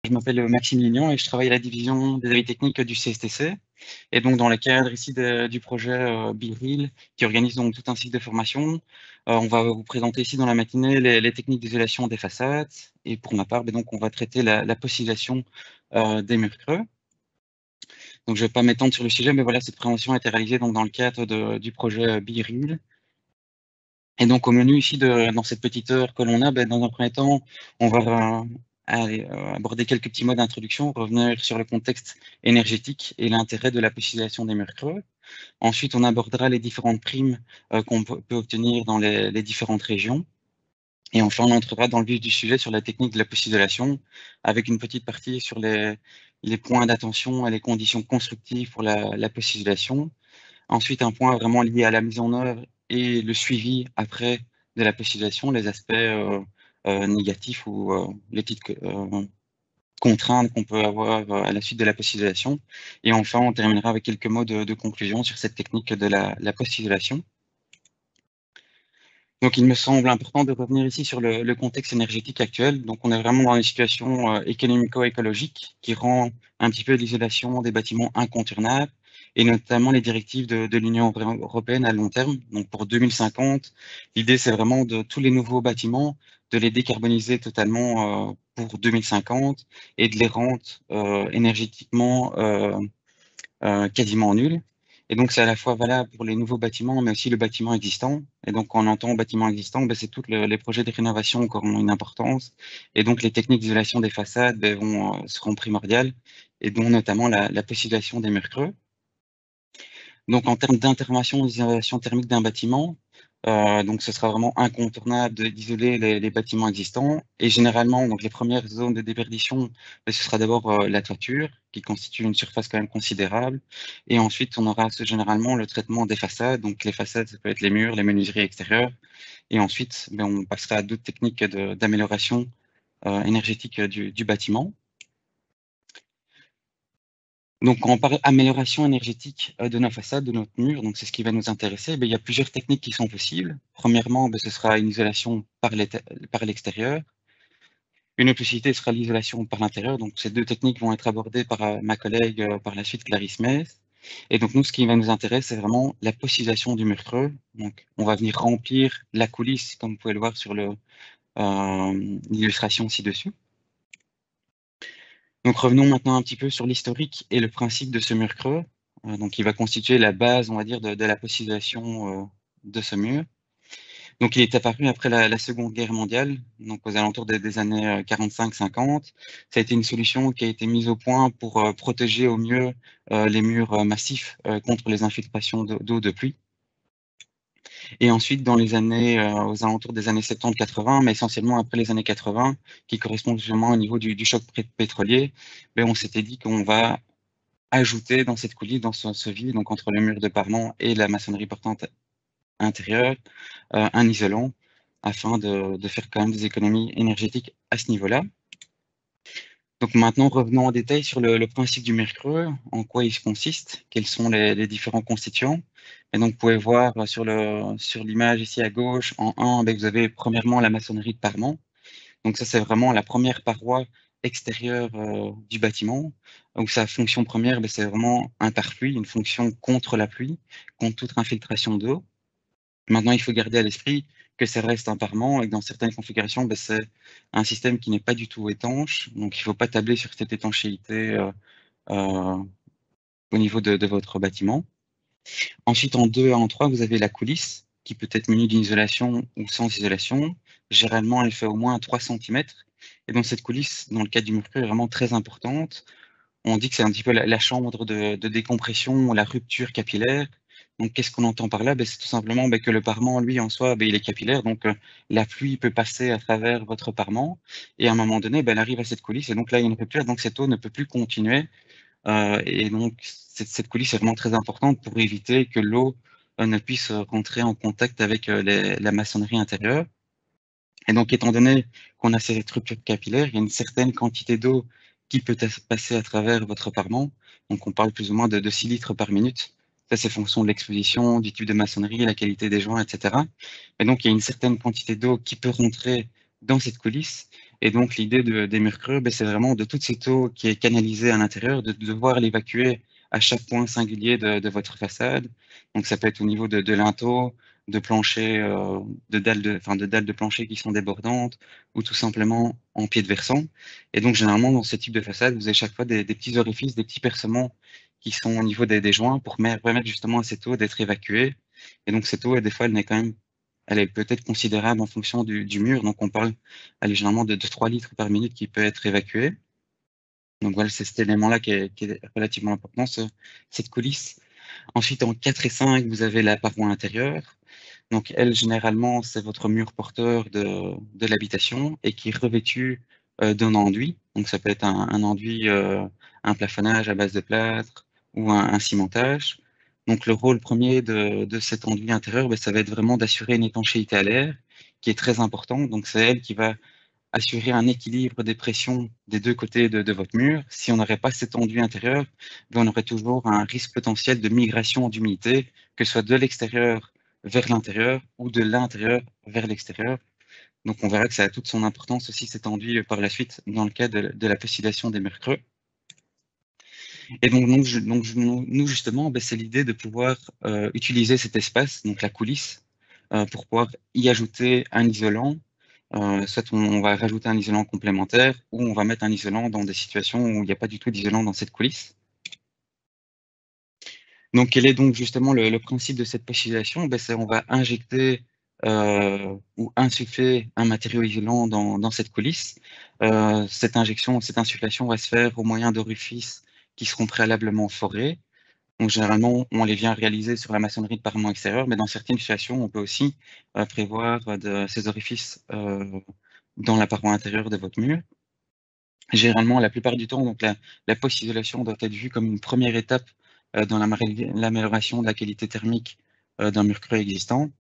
Je m'appelle Maxime Lignon et je travaille à la division des avis techniques du CSTC. Et donc, dans le cadre ici du projet BeReal, qui organise donc tout un cycle de formation, on va vous présenter ici dans la matinée les techniques d'isolation des façades. Et pour ma part, donc, on va traiter la possibilisation des murs creux. Donc, je ne vais pas m'étendre sur le sujet, mais voilà, cette présentation a été réalisée donc, dans le cadre du projet BeReal. Et donc, au menu ici, dans cette petite heure que l'on a, dans un premier temps, on va aborder quelques petits mots d'introduction, revenir sur le contexte énergétique et l'intérêt de la possibilisation des murs creux. Ensuite, on abordera les différentes primes qu'on peut obtenir dans les différentes régions. Et enfin, on entrera dans le vif du sujet sur la technique de la possibilation, avec une petite partie sur les points d'attention et les conditions constructives pour la possibilisation. Ensuite, un point vraiment lié à la mise en œuvre et le suivi après de la possibilisation, les aspects négatifs ou les petites contraintes qu'on peut avoir à la suite de la possibilisation. Et enfin, on terminera avec quelques mots de conclusion sur cette technique de la possibilisation. Donc, il me semble important de revenir ici sur le contexte énergétique actuel. Donc, on est vraiment dans une situation économico-écologique qui rend un petit peu l'isolation des bâtiments incontournable, et notamment les directives de l'Union européenne à long terme. Donc, pour 2050, l'idée, c'est vraiment de tous les nouveaux bâtiments, de les décarboniser totalement pour 2050 et de les rendre énergétiquement quasiment nuls. Et donc, c'est à la fois valable pour les nouveaux bâtiments, mais aussi le bâtiment existant. Et donc, quand on entend bâtiment existant, c'est tous les projets de rénovation qui auront une importance. Et donc, les techniques d'isolation des façades seront primordiales, et dont notamment la possibilisation des murs creux. Donc, en termes d'intervention d'isolation thermique d'un bâtiment, donc ce sera vraiment incontournable d'isoler les bâtiments existants. Et généralement, donc les premières zones de déperdition, ce sera d'abord la toiture, qui constitue une surface quand même considérable. Et ensuite, on aura généralement le traitement des façades. Donc les façades, ça peut être les murs, les menuiseries extérieures. Et ensuite, on passera à d'autres techniques d'amélioration énergétique du bâtiment. Donc, quand on parle amélioration énergétique de nos façades, de notre mur, donc c'est ce qui va nous intéresser, il y a plusieurs techniques qui sont possibles. Premièrement, ce sera une isolation par l'extérieur. Une autre possibilité sera l'isolation par l'intérieur. Donc, ces deux techniques vont être abordées par ma collègue par la suite, Clarisse Mess. Et donc, nous, ce qui va nous intéresser, c'est vraiment la possibilisation du mur creux. Donc, on va venir remplir la coulisse, comme vous pouvez le voir sur l'illustration ci-dessus. Donc revenons maintenant un petit peu sur l'historique et le principe de ce mur creux, donc qui va constituer la base, on va dire, de la possibilisation de ce mur. Donc il est apparu après la Seconde Guerre mondiale, donc aux alentours des années 45-50. Ça a été une solution qui a été mise au point pour protéger au mieux les murs massifs contre les infiltrations d'eau de pluie. Et ensuite, dans les années, aux alentours des années 70-80, mais essentiellement après les années 80, qui correspondent justement au niveau du choc pétrolier, on s'était dit qu'on va ajouter dans cette coulisse, dans ce vide, donc entre le mur de parement et la maçonnerie portante intérieure, un isolant, afin de faire quand même des économies énergétiques à ce niveau-là. Donc maintenant, revenons en détail sur le principe du mur creux, en quoi il consiste, quels sont les différents constituants. Et donc, vous pouvez voir sur l'image ici à gauche, en 1, vous avez premièrement la maçonnerie de parement. Donc ça, c'est vraiment la première paroi extérieure du bâtiment. Donc sa fonction première, c'est vraiment un pare-pluie, une fonction contre la pluie, contre toute infiltration d'eau. Maintenant, il faut garder à l'esprit que ça reste un parement et que dans certaines configurations, c'est un système qui n'est pas du tout étanche. Donc, il ne faut pas tabler sur cette étanchéité euh, au niveau de votre bâtiment. Ensuite, en 2 et en 3, vous avez la coulisse qui peut être munie d'une isolation ou sans isolation. Généralement, elle fait au moins 3 cm. Et donc, cette coulisse, dans le cas du mur creux, est vraiment très importante. On dit que c'est un petit peu la chambre de décompression, la rupture capillaire. Donc, qu'est-ce qu'on entend par là? C'est tout simplement que le parement, lui, en soi, il est capillaire. Donc, la pluie peut passer à travers votre parement. Et à un moment donné, elle arrive à cette coulisse. Et donc, là, il y a une rupture. Donc, cette eau ne peut plus continuer. Et donc, cette coulisse est vraiment très importante pour éviter que l'eau ne puisse rentrer en contact avec la maçonnerie intérieure. Et donc, étant donné qu'on a ces ruptures capillaires, il y a une certaine quantité d'eau qui peut passer à travers votre parement. Donc, on parle plus ou moins de 6 litres par minute. Ça, c'est fonction de l'exposition, du type de maçonnerie, la qualité des joints, etc. Et donc, il y a une certaine quantité d'eau qui peut rentrer dans cette coulisse. Et donc, l'idée des murs creux, ben, c'est vraiment de toute cette eau qui est canalisée à l'intérieur, de devoir l'évacuer à chaque point singulier de votre façade. Donc, ça peut être au niveau de linteaux, de plancher, de dalles de plancher qui sont débordantes, ou tout simplement en pied de versant. Et donc, généralement, dans ce type de façade, vous avez chaque fois des petits orifices, des petits percements qui sont au niveau des joints pour permettre justement à cette eau d'être évacuée. Et donc, cette eau, des fois, elle est peut-être considérable en fonction du mur. Donc, on parle allez, généralement de 3 litres par minute qui peut être évacué. Donc voilà, c'est cet élément-là qui est relativement important, cette coulisse. Ensuite, en 4 et 5, vous avez la paroi intérieure. Donc elle, généralement, c'est votre mur porteur de l'habitation et qui est revêtu d'un enduit. Donc ça peut être un enduit, un plafonnage à base de plâtre ou un cimentage. Donc le rôle premier de cet enduit intérieur, ben, ça va être vraiment d'assurer une étanchéité à l'air qui est très important. Donc c'est elle qui va assurer un équilibre des pressions des deux côtés de votre mur. Si on n'aurait pas cet enduit intérieur, ben, on aurait toujours un risque potentiel de migration d'humidité, que ce soit de l'extérieur vers l'intérieur ou de l'intérieur vers l'extérieur. Donc on verra que ça a toute son importance aussi cet enduit par la suite dans le cas de la postulation des murs creux. Et donc, nous justement, ben, c'est l'idée de pouvoir utiliser cet espace, donc la coulisse, pour pouvoir y ajouter un isolant. Soit on va rajouter un isolant complémentaire ou on va mettre un isolant dans des situations où il n'y a pas du tout d'isolant dans cette coulisse. Donc, quel est donc justement le principe de cette postulation? Ben, c'est on va injecter ou insuffler un matériau isolant dans cette coulisse. Cette injection, cette insufflation va se faire au moyen d'orifices qui seront préalablement forés. Donc, généralement, on les vient réaliser sur la maçonnerie de parement extérieur, mais dans certaines situations, on peut aussi prévoir ces orifices dans la paroi intérieure de votre mur. Généralement, la plupart du temps, donc la post-isolation doit être vue comme une première étape dans l'amélioration de la qualité thermique d'un mur creux existant.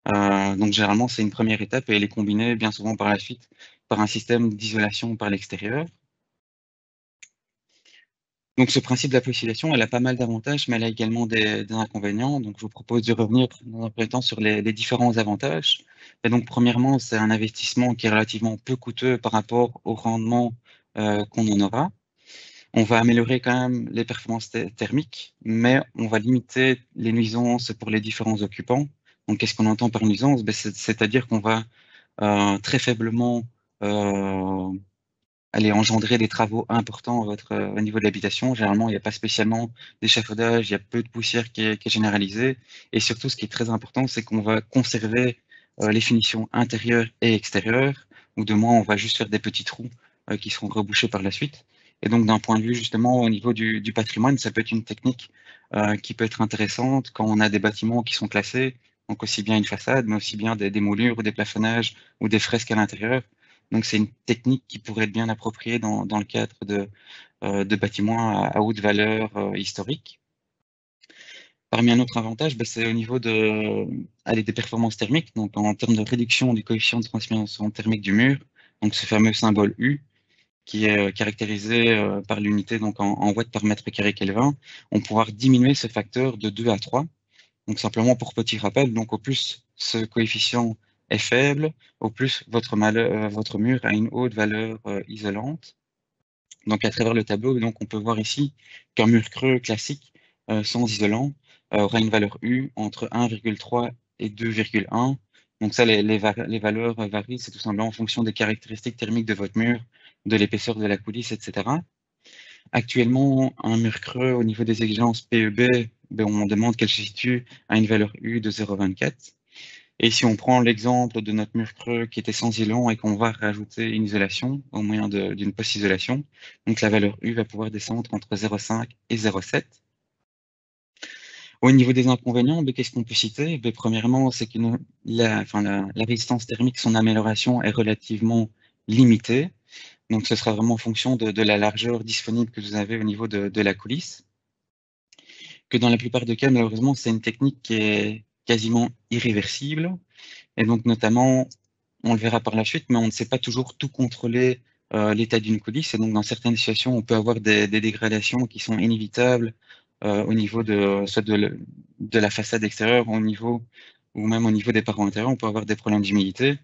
Donc généralement, c'est une première étape et elle est combinée bien souvent par la suite par un système d'isolation par l'extérieur. Donc ce principe de la post-isolation, elle a pas mal d'avantages, mais elle a également des inconvénients. Donc je vous propose de revenir dans un premier temps sur les différents avantages. Et donc premièrement, c'est un investissement qui est relativement peu coûteux par rapport au rendement qu'on en aura. On va améliorer quand même les performances thermiques, mais on va limiter les nuisances pour les différents occupants. Donc, qu'est-ce qu'on entend par nuisance? Ben, c'est-à-dire qu'on va très faiblement euh, aller engendrer des travaux importants au niveau de l'habitation. Généralement, il n'y a pas spécialement d'échafaudage, il y a peu de poussière qui est généralisée. Et surtout, ce qui est très important, c'est qu'on va conserver les finitions intérieures et extérieures, ou de moins, on va juste faire des petits trous qui seront rebouchés par la suite. Et donc, d'un point de vue justement au niveau du patrimoine, ça peut être une technique qui peut être intéressante quand on a des bâtiments qui sont classés, donc aussi bien une façade, mais aussi bien des moulures ou des plafonnages ou des fresques à l'intérieur. Donc, c'est une technique qui pourrait être bien appropriée dans le cadre de bâtiments à haute valeur historique. Parmi un autre avantage, ben, c'est au niveau des performances thermiques, donc en termes de réduction du coefficient de transmission thermique du mur, donc ce fameux symbole U, qui est caractérisé par l'unité donc en watts par mètre carré Kelvin, on pourra diminuer ce facteur de 2 à 3. Donc simplement pour petit rappel, donc au plus ce coefficient est faible, au plus votre mur a une haute valeur isolante. Donc à travers le tableau, donc on peut voir ici qu'un mur creux classique sans isolant aura une valeur U entre 1,3 et 2,1. Donc ça, les valeurs varient, c'est tout simplement en fonction des caractéristiques thermiques de votre mur, de l'épaisseur de la coulisse, etc. Actuellement, un mur creux au niveau des exigences PEB, ben, on demande qu'elle se situe à une valeur U de 0,24. Et si on prend l'exemple de notre mur creux qui était sans isolant et qu'on va rajouter une isolation au moyen d'une post-isolation, donc la valeur U va pouvoir descendre entre 0,5 et 0,7. Au niveau des inconvénients, ben, qu'est-ce qu'on peut citer? Ben, premièrement, c'est que la résistance thermique, son amélioration est relativement limitée. Donc ce sera vraiment en fonction de la largeur disponible que vous avez au niveau de la coulisse. Que dans la plupart des cas, malheureusement, c'est une technique qui est quasiment irréversible. Et donc, notamment, on le verra par la suite, mais on ne sait pas toujours tout contrôler l'état d'une coulisse. Et donc, dans certaines situations, on peut avoir des dégradations qui sont inévitables au niveau soit de la façade extérieure, au niveau ou même au niveau des parois intérieures, on peut avoir des problèmes d'humidité.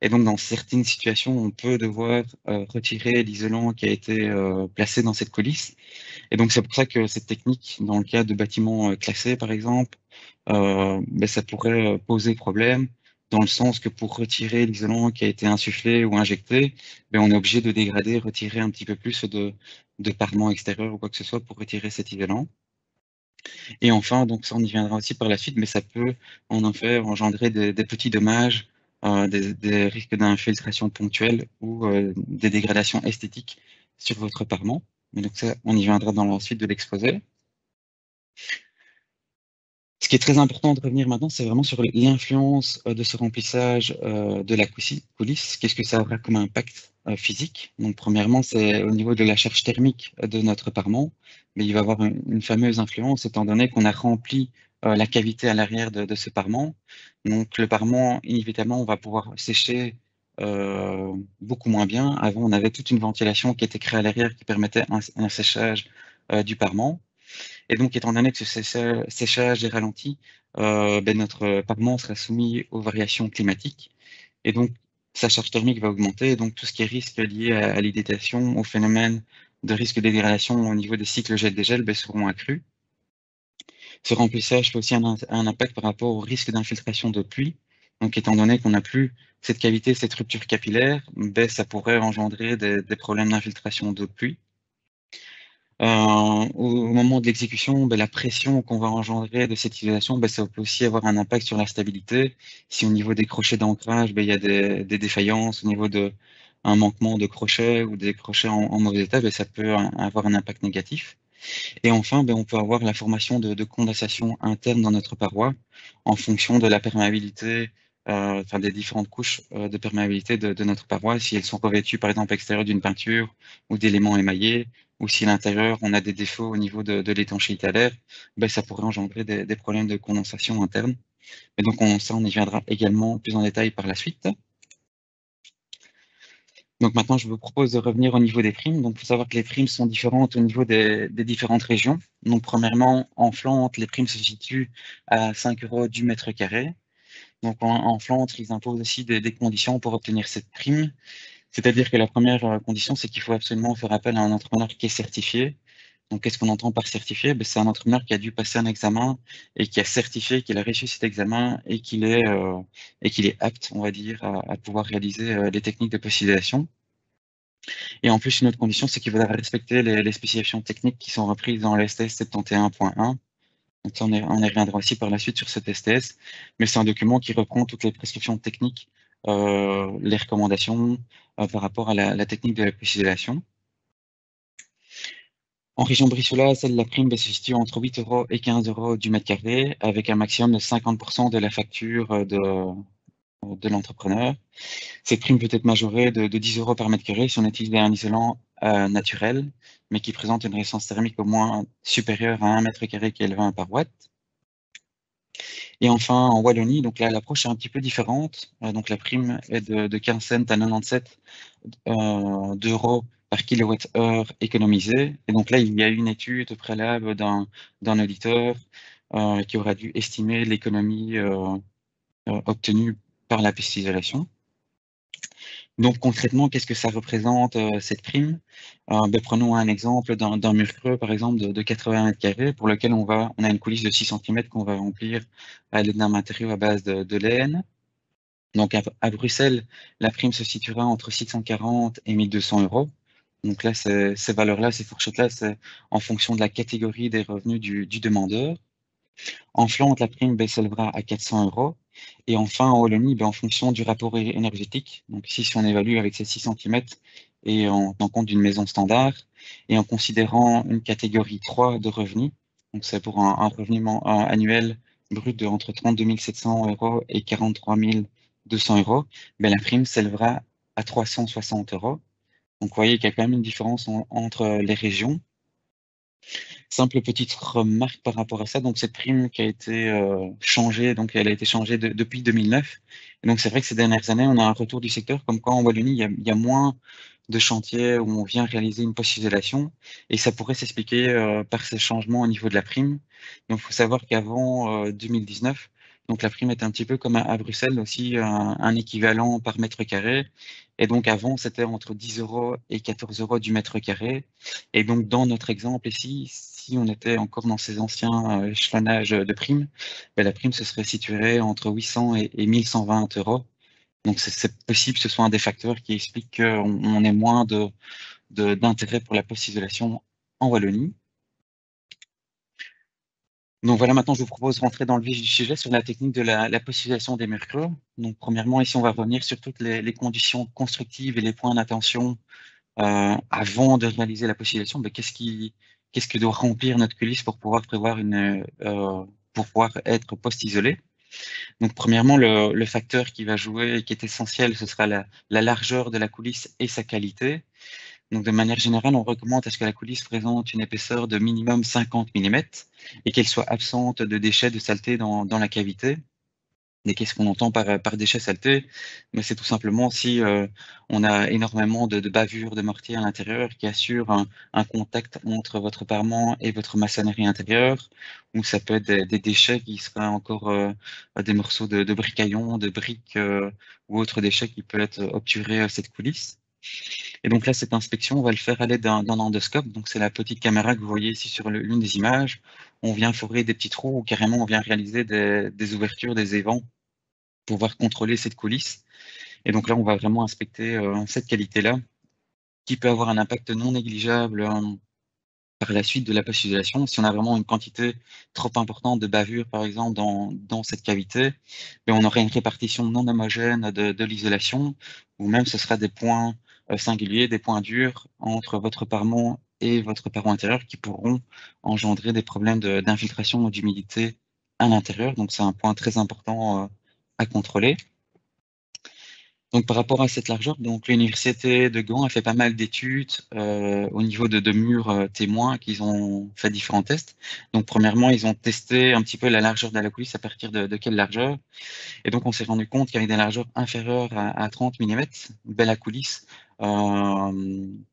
Et donc, dans certaines situations, on peut devoir retirer l'isolant qui a été placé dans cette coulisse. Et donc, c'est pour ça que cette technique, dans le cas de bâtiments classés, par exemple, ben, ça pourrait poser problème, dans le sens que pour retirer l'isolant qui a été insufflé ou injecté, ben, on est obligé de dégrader, retirer un petit peu plus de parements extérieurs ou quoi que ce soit pour retirer cet isolant. Et enfin, donc ça, on y viendra aussi par la suite, mais ça peut en effet engendrer des petits dommages, des risques d'infiltration ponctuelle ou des dégradations esthétiques sur votre parement. Mais donc ça, on y viendra dans la suite de l'exposé. Ce qui est très important de revenir maintenant, c'est vraiment sur l'influence de ce remplissage de la coulisse. Qu'est-ce que ça aura comme impact physique? Donc, premièrement, c'est au niveau de la charge thermique de notre parement, mais il va avoir une fameuse influence étant donné qu'on a rempli la cavité à l'arrière de ce parement. Donc, le parement, inévitablement, on va pouvoir sécher beaucoup moins bien. Avant, on avait toute une ventilation qui était créée à l'arrière qui permettait un séchage du parement. Et donc, étant donné que ce séchage est ralenti, ben, notre parement sera soumis aux variations climatiques. Et donc, sa charge thermique va augmenter. Et donc, tout ce qui est risque lié à l'hydratation, au phénomène de risque de dégradation au niveau des cycles gel-dégel, ben, seront accrus. Ce remplissage fait aussi un impact par rapport au risque d'infiltration de pluie. Donc, étant donné qu'on n'a plus cette cavité, cette rupture capillaire, ben, ça pourrait engendrer des problèmes d'infiltration de pluie. Au moment de l'exécution, ben, la pression qu'on va engendrer de cette isolation, ben, ça peut aussi avoir un impact sur la stabilité. Si au niveau des crochets d'ancrage, ben, il y a des défaillances, au niveau de un manquement de crochets ou des crochets en mauvais état, ben, ça peut avoir un impact négatif. Et enfin, ben, on peut avoir la formation de condensation interne dans notre paroi en fonction de la perméabilité, enfin des différentes couches de perméabilité de notre paroi, si elles sont revêtues par exemple à l'extérieur d'une peinture ou d'éléments émaillés, ou si à l'intérieur on a des défauts au niveau de l'étanchéité à l'air, ben, ça pourrait engendrer des problèmes de condensation interne. Et donc ça, on y viendra également plus en détail par la suite. Donc maintenant, je vous propose de revenir au niveau des primes. Donc, il faut savoir que les primes sont différentes au niveau des différentes régions. Donc, premièrement, en Flandre, les primes se situent à 5 € du mètre carré. Donc, en Flandre, ils imposent aussi des conditions pour obtenir cette prime. C'est-à-dire que la première condition, c'est qu'il faut absolument faire appel à un entrepreneur qui est certifié. Donc, qu'est-ce qu'on entend par certifié? Ben, c'est un entrepreneur qui a dû passer un examen et qui a certifié qu'il a réussi cet examen et qu'il est apte, on va dire, à pouvoir réaliser les techniques de post-sidération. Et en plus, une autre condition, c'est qu'il faudra respecter les spécifications techniques qui sont reprises dans le STS 71.1. Donc ça, on y reviendra aussi par la suite sur cet STS, mais c'est un document qui reprend toutes les prescriptions techniques, les recommandations par rapport à la technique de la précision. En région bruxelloise, la prime se situe entre 8 € et 15 € du mètre carré, avec un maximum de 50% de la facture de l'entrepreneur. Cette prime peut être majorée de 10 € par mètre carré si on utilise un isolant naturel, mais qui présente une résistance thermique au moins supérieure à 1 mètre carré qui est le 20 par watt. Et enfin, en Wallonie, donc là, l'approche est un petit peu différente. Donc la prime est de 15 cents à 97 d'euros par kilowattheure économisé. Et donc là, il y a une étude préalable d'un auditeur qui aura dû estimer l'économie obtenue par la piste isolation. Donc concrètement, qu'est-ce que ça représente cette prime? Ben, prenons un exemple d'un mur creux, par exemple, de 80 mètres carrés, pour lequel on a une coulisse de 6 cm qu'on va remplir à l'aide d'un matériau à base de laine. Donc à Bruxelles, la prime se situera entre 640 et 1200 €. Donc là, ces valeurs-là, ces fourchettes-là, c'est en fonction de la catégorie des revenus du demandeur. En Flandre, la prime s'élèvera à 400 €. Et enfin, en Wallonie, en fonction du rapport énergétique, donc ici, si on évalue avec ces 6 cm et en tenant compte d'une maison standard, et en considérant une catégorie 3 de revenus, donc c'est pour un revenu annuel brut de entre 32 700 € et 43 200 €, la prime s'élèvera à 360 €. Donc vous voyez qu'il y a quand même une différence entre les régions. Simple petite remarque par rapport à ça, donc cette prime qui a été changée, donc elle a été changée depuis 2009. Et donc c'est vrai que ces dernières années, on a un retour du secteur comme quoi en Wallonie, il y a moins de chantiers où on vient réaliser une post-isolation, et ça pourrait s'expliquer par ces changements au niveau de la prime. Donc il faut savoir qu'avant 2019, Donc la prime est un petit peu comme à Bruxelles aussi, un équivalent par mètre carré. Et donc avant, c'était entre 10 € et 14 € du mètre carré. Et donc dans notre exemple ici, si on était encore dans ces anciens échelonnages de primes, ben, la prime se serait située entre 800 et 1120 €. Donc c'est possible que ce soit un des facteurs qui explique qu'on ait moins d'intérêt pour la post-isolation en Wallonie. Donc voilà, maintenant je vous propose de rentrer dans le vif du sujet sur la technique de la post-isolation des murs creux. Donc premièrement, ici on va revenir sur toutes les conditions constructives et les points d'attention avant de réaliser la post-isolation. Ben, qu'est-ce que doit remplir notre coulisse pour pouvoir prévoir pour pouvoir être post-isolé. Donc premièrement, le facteur qui va jouer et qui est essentiel, ce sera la largeur de la coulisse et sa qualité. Donc, de manière générale, on recommande à ce que la coulisse présente une épaisseur de minimum 50 mm et qu'elle soit absente de déchets de saleté dans la cavité. Et qu'est-ce qu'on entend par déchets saletés? Mais c'est tout simplement si on a énormément de bavures de mortier à l'intérieur qui assurent un contact entre votre parement et votre maçonnerie intérieure, ou ça peut être des déchets qui seraient encore des morceaux de bricaillons, de briques ou autres déchets qui peuvent être obturer cette coulisse. Et donc là, cette inspection, on va le faire à l'aide d'un endoscope. Donc c'est la petite caméra que vous voyez ici sur l'une des images. On vient fourrer des petits trous ou carrément on vient réaliser des ouvertures, des évents pour pouvoir contrôler cette coulisse. Et donc là, on va vraiment inspecter cette qualité-là qui peut avoir un impact non négligeable par la suite de la post-isolation. Si on a vraiment une quantité trop importante de bavure, par exemple, dans cette cavité, ben, on aurait une répartition non homogène de l'isolation, ou même ce sera des points singuliers, des points durs entre votre parement et votre paroi intérieur qui pourront engendrer des problèmes d'infiltration ou d'humidité à l'intérieur. Donc c'est un point très important à contrôler. Donc par rapport à cette largeur, donc l'université de Gand a fait pas mal d'études au niveau de murs témoins qu'ils ont fait différents tests. Donc premièrement, ils ont testé un petit peu la largeur de la coulisse à partir de quelle largeur. Et donc on s'est rendu compte qu'avec des largeurs inférieures à 30 mm, ben, la coulisse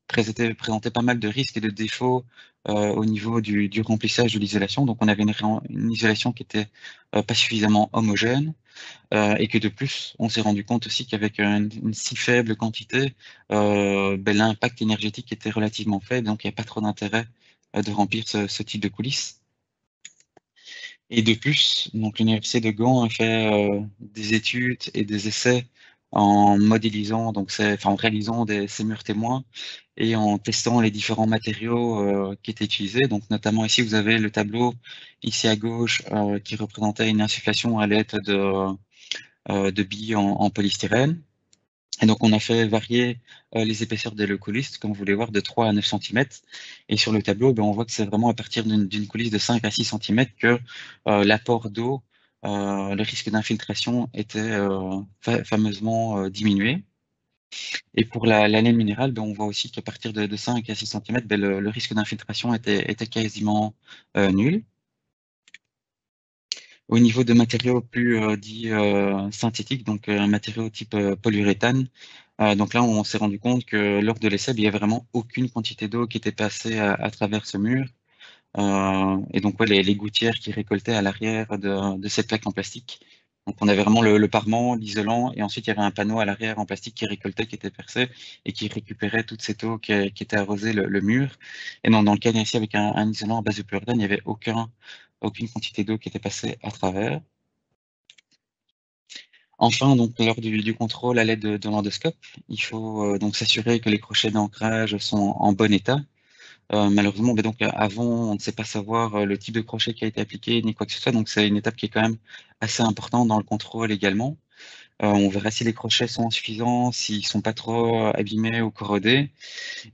présentait pas mal de risques et de défauts au niveau du remplissage de l'isolation. Donc on avait une isolation qui était pas suffisamment homogène. Et que de plus, on s'est rendu compte aussi qu'avec une si faible quantité, ben, l'impact énergétique était relativement faible, donc il n'y a pas trop d'intérêt de remplir ce type de coulisses. Et de plus, donc l'université de Gand a fait des études et des essais en modélisant, en réalisant ces murs témoins et en testant les différents matériaux qui étaient utilisés. Donc notamment ici, vous avez le tableau ici à gauche qui représentait une insufflation à l'aide de billes en polystyrène. Et donc, on a fait varier les épaisseurs des coulisses, comme vous voulez voir, de 3 à 9 cm. Et sur le tableau, ben, on voit que c'est vraiment à partir d'une coulisse de 5 à 6 cm que l'apport d'eau, le risque d'infiltration était fameusement diminué. Et pour la laine minérale, ben, on voit aussi qu'à partir de 5 à 6 cm, ben, le risque d'infiltration était quasiment nul. Au niveau de matériaux plus dits synthétiques, donc un matériau type polyuréthane, donc là, on s'est rendu compte que lors de l'essai, il n'y avait vraiment aucune quantité d'eau qui était passée à travers ce mur. Et donc, ouais, les gouttières qui récoltaient à l'arrière de cette plaque en plastique. Donc, on avait vraiment le parement, l'isolant, et ensuite, il y avait un panneau à l'arrière en plastique qui récoltait, qui était percé, et qui récupérait toute cette eau qui était arrosée le mur. Et non, dans le cas ici, avec un isolant à base de polyuréthane, il n'y avait aucune quantité d'eau qui était passée à travers. Enfin, donc, lors du contrôle à l'aide de l'endoscope, il faut donc s'assurer que les crochets d'ancrage sont en bon état. Malheureusement, mais donc avant, on ne sait pas savoir le type de crochet qui a été appliqué ni quoi que ce soit. Donc c'est une étape qui est quand même assez importante dans le contrôle également. On verra si les crochets sont suffisants, s'ils sont pas trop abîmés ou corrodés.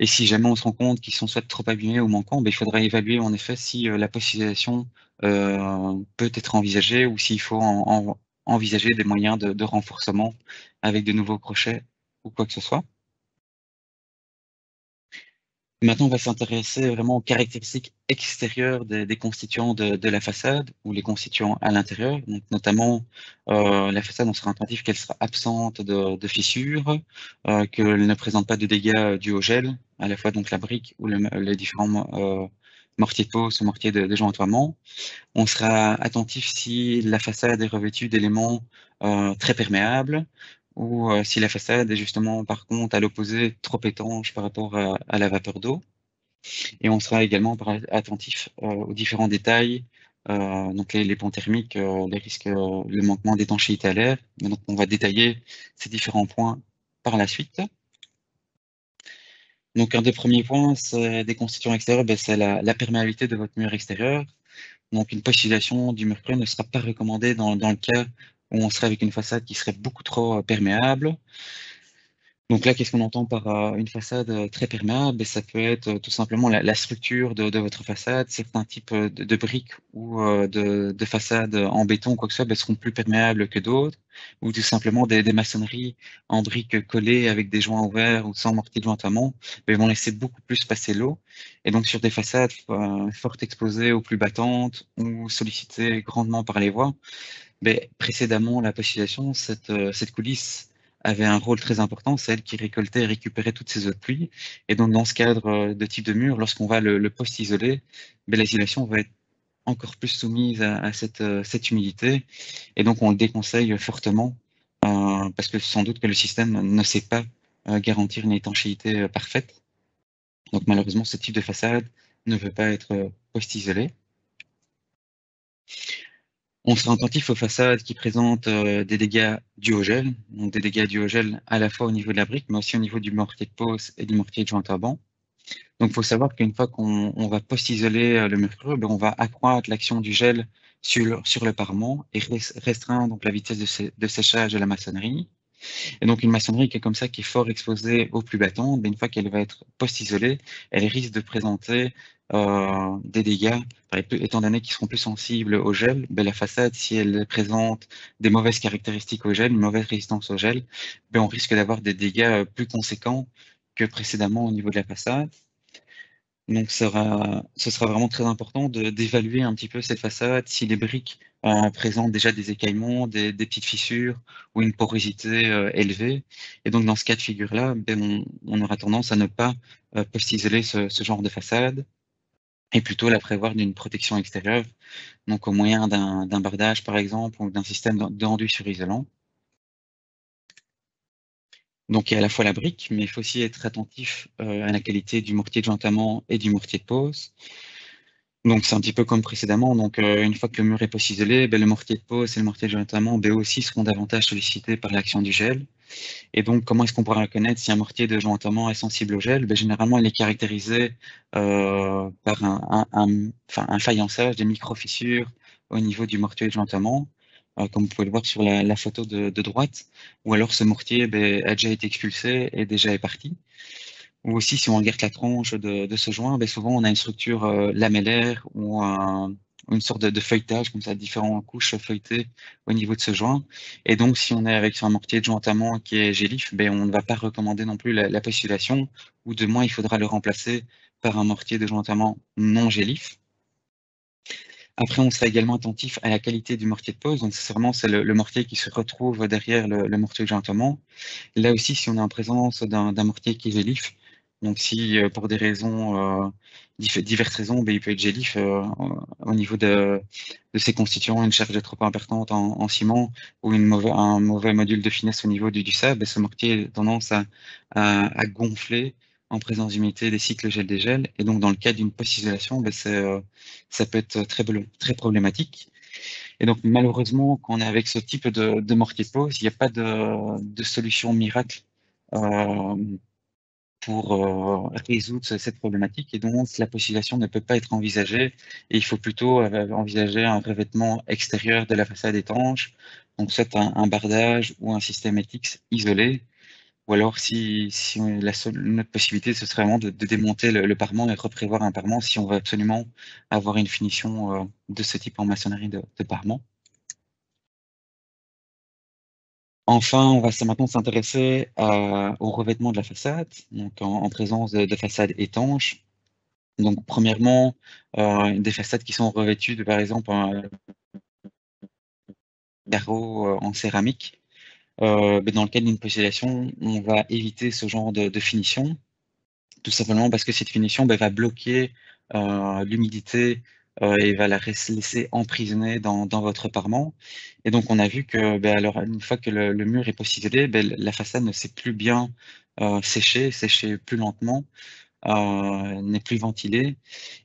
Et si jamais on se rend compte qu'ils sont soit trop abîmés ou manquants, ben, il faudra évaluer en effet si la post-isolation peut être envisagée ou s'il faut envisager des moyens de renforcement avec de nouveaux crochets ou quoi que ce soit. Maintenant, on va s'intéresser vraiment aux caractéristiques extérieures des constituants de la façade ou les constituants à l'intérieur. Donc, notamment, la façade, on sera attentif qu'elle sera absente de fissures, qu'elle ne présente pas de dégâts dus au gel, à la fois donc la brique ou les différents mortiers de pose ou mortiers de jointoiement. On sera attentif si la façade est revêtue d'éléments très perméables ou si la façade est justement, par contre, à l'opposé, trop étanche par rapport à la vapeur d'eau. Et on sera également attentif aux différents détails, donc les ponts thermiques, les risques, le manquement d'étanchéité à l'air. Donc, on va détailler ces différents points par la suite. Donc, un des premiers points, c'est des constituants extérieurs, c'est la perméabilité de votre mur extérieur. Donc, une postulation du mur creux ne sera pas recommandée dans le cas où on serait avec une façade qui serait beaucoup trop perméable. Donc là, qu'est-ce qu'on entend par une façade très perméable? Ça peut être tout simplement la structure de votre façade. Certains types de briques ou de façades en béton, quoi que ce soit, seront plus perméables que d'autres. Ou tout simplement des maçonneries en briques collées avec des joints ouverts ou sans mortier de jointement, vont laisser beaucoup plus passer l'eau. Et donc sur des façades fort exposées aux pluies battantes ou sollicitées grandement par les voies, précédemment, la postulation, cette coulisse avait un rôle très important, c'est elle qui récoltait et récupérait toutes ces eaux de pluie. Et donc, dans ce cadre de type de mur, lorsqu'on va le post-isoler, l'isolation va être encore plus soumise à cette humidité. Et donc, on le déconseille fortement parce que sans doute que le système ne sait pas garantir une étanchéité parfaite. Donc, malheureusement, ce type de façade ne veut pas être post-isolé. On sera attentif aux façades qui présentent des dégâts dus au gel, donc des dégâts dus au gel à la fois au niveau de la brique, mais aussi au niveau du mortier de pose et du mortier de joint-à-banc. Donc, il faut savoir qu'une fois qu'on va post-isoler le mur creux, on va accroître l'action du gel sur le parement et restreindre donc la vitesse de séchage de la maçonnerie. Et donc, une maçonnerie qui est comme ça, qui est fort exposée aux pluies battantes, une fois qu'elle va être post-isolée, elle risque de présenter des dégâts, étant donné qu'ils seront plus sensibles au gel. La façade, si elle présente des mauvaises caractéristiques au gel, une mauvaise résistance au gel, on risque d'avoir des dégâts plus conséquents que précédemment au niveau de la façade. Donc, ce sera vraiment très important d'évaluer un petit peu cette façade, si les briques présentent déjà des écaillements, des petites fissures ou une porosité élevée. Et donc, dans ce cas de figure-là, on aura tendance à ne pas post-isoler ce genre de façade et plutôt la prévoir d'une protection extérieure, donc au moyen d'un bardage, par exemple, ou d'un système d'enduit sur isolant. Donc, il y a à la fois la brique, mais il faut aussi être attentif à la qualité du mortier de jointement et du mortier de pose. Donc, c'est un petit peu comme précédemment. Donc, une fois que le mur est post-isolé, le mortier de pose et le mortier de jointement, aussi seront davantage sollicités par l'action du gel. Et donc, comment est-ce qu'on pourra reconnaître si un mortier de jointement est sensible au gel? Généralement, il est caractérisé par un faïençage, des micro-fissures au niveau du mortier de jointement, comme vous pouvez le voir sur la photo de droite, ou alors ce mortier a déjà été expulsé et déjà est parti. Ou aussi, si on regarde la tronche de ce joint, souvent on a une structure lamellaire ou une sorte de feuilletage, comme ça, différentes couches feuilletées au niveau de ce joint. Et donc, si on est avec un mortier de jointement qui est gélif, on ne va pas recommander non plus la postulation, ou de moins, il faudra le remplacer par un mortier de jointement non gélif. Après, on sera également attentif à la qualité du mortier de pose. Donc, c'est le mortier qui se retrouve derrière le mortier de jointement. Là aussi, si on est en présence d'un mortier qui est gélif, donc si pour des raisons, diverses raisons, il peut être gélif au niveau de ses constituants, une charge trop importante en ciment ou un mauvais module de finesse au niveau du sable, ce mortier a tendance à gonfler en présence d'humidité des cycles gel-dégel. Et donc, dans le cas d'une post-isolation, ça peut être très problématique. Et donc, malheureusement, quand on est avec ce type de mortier de pose, il n'y a pas de solution miracle euh, pour résoudre cette problématique. Et donc, la postulation ne peut pas être envisagée. Et il faut plutôt envisager un revêtement extérieur de la façade étanche, donc soit un bardage ou un système ETIX isolé. Ou alors, si notre possibilité, ce serait vraiment de démonter le parement et reprévoir un parement si on veut absolument avoir une finition de ce type en maçonnerie de parement. Enfin, on va maintenant s'intéresser au revêtement de la façade, donc en présence de façades étanches. Donc, premièrement, des façades qui sont revêtues de, par exemple, un carreau en céramique. Mais dans le cadre d'une posélation, on va éviter ce genre de finition, tout simplement parce que cette finition va bloquer l'humidité et va la laisser emprisonner dans votre parement. Et donc, on a vu que alors, une fois que le mur est positionné, la façade ne sait plus bien sécher plus lentement, n'est plus ventilée.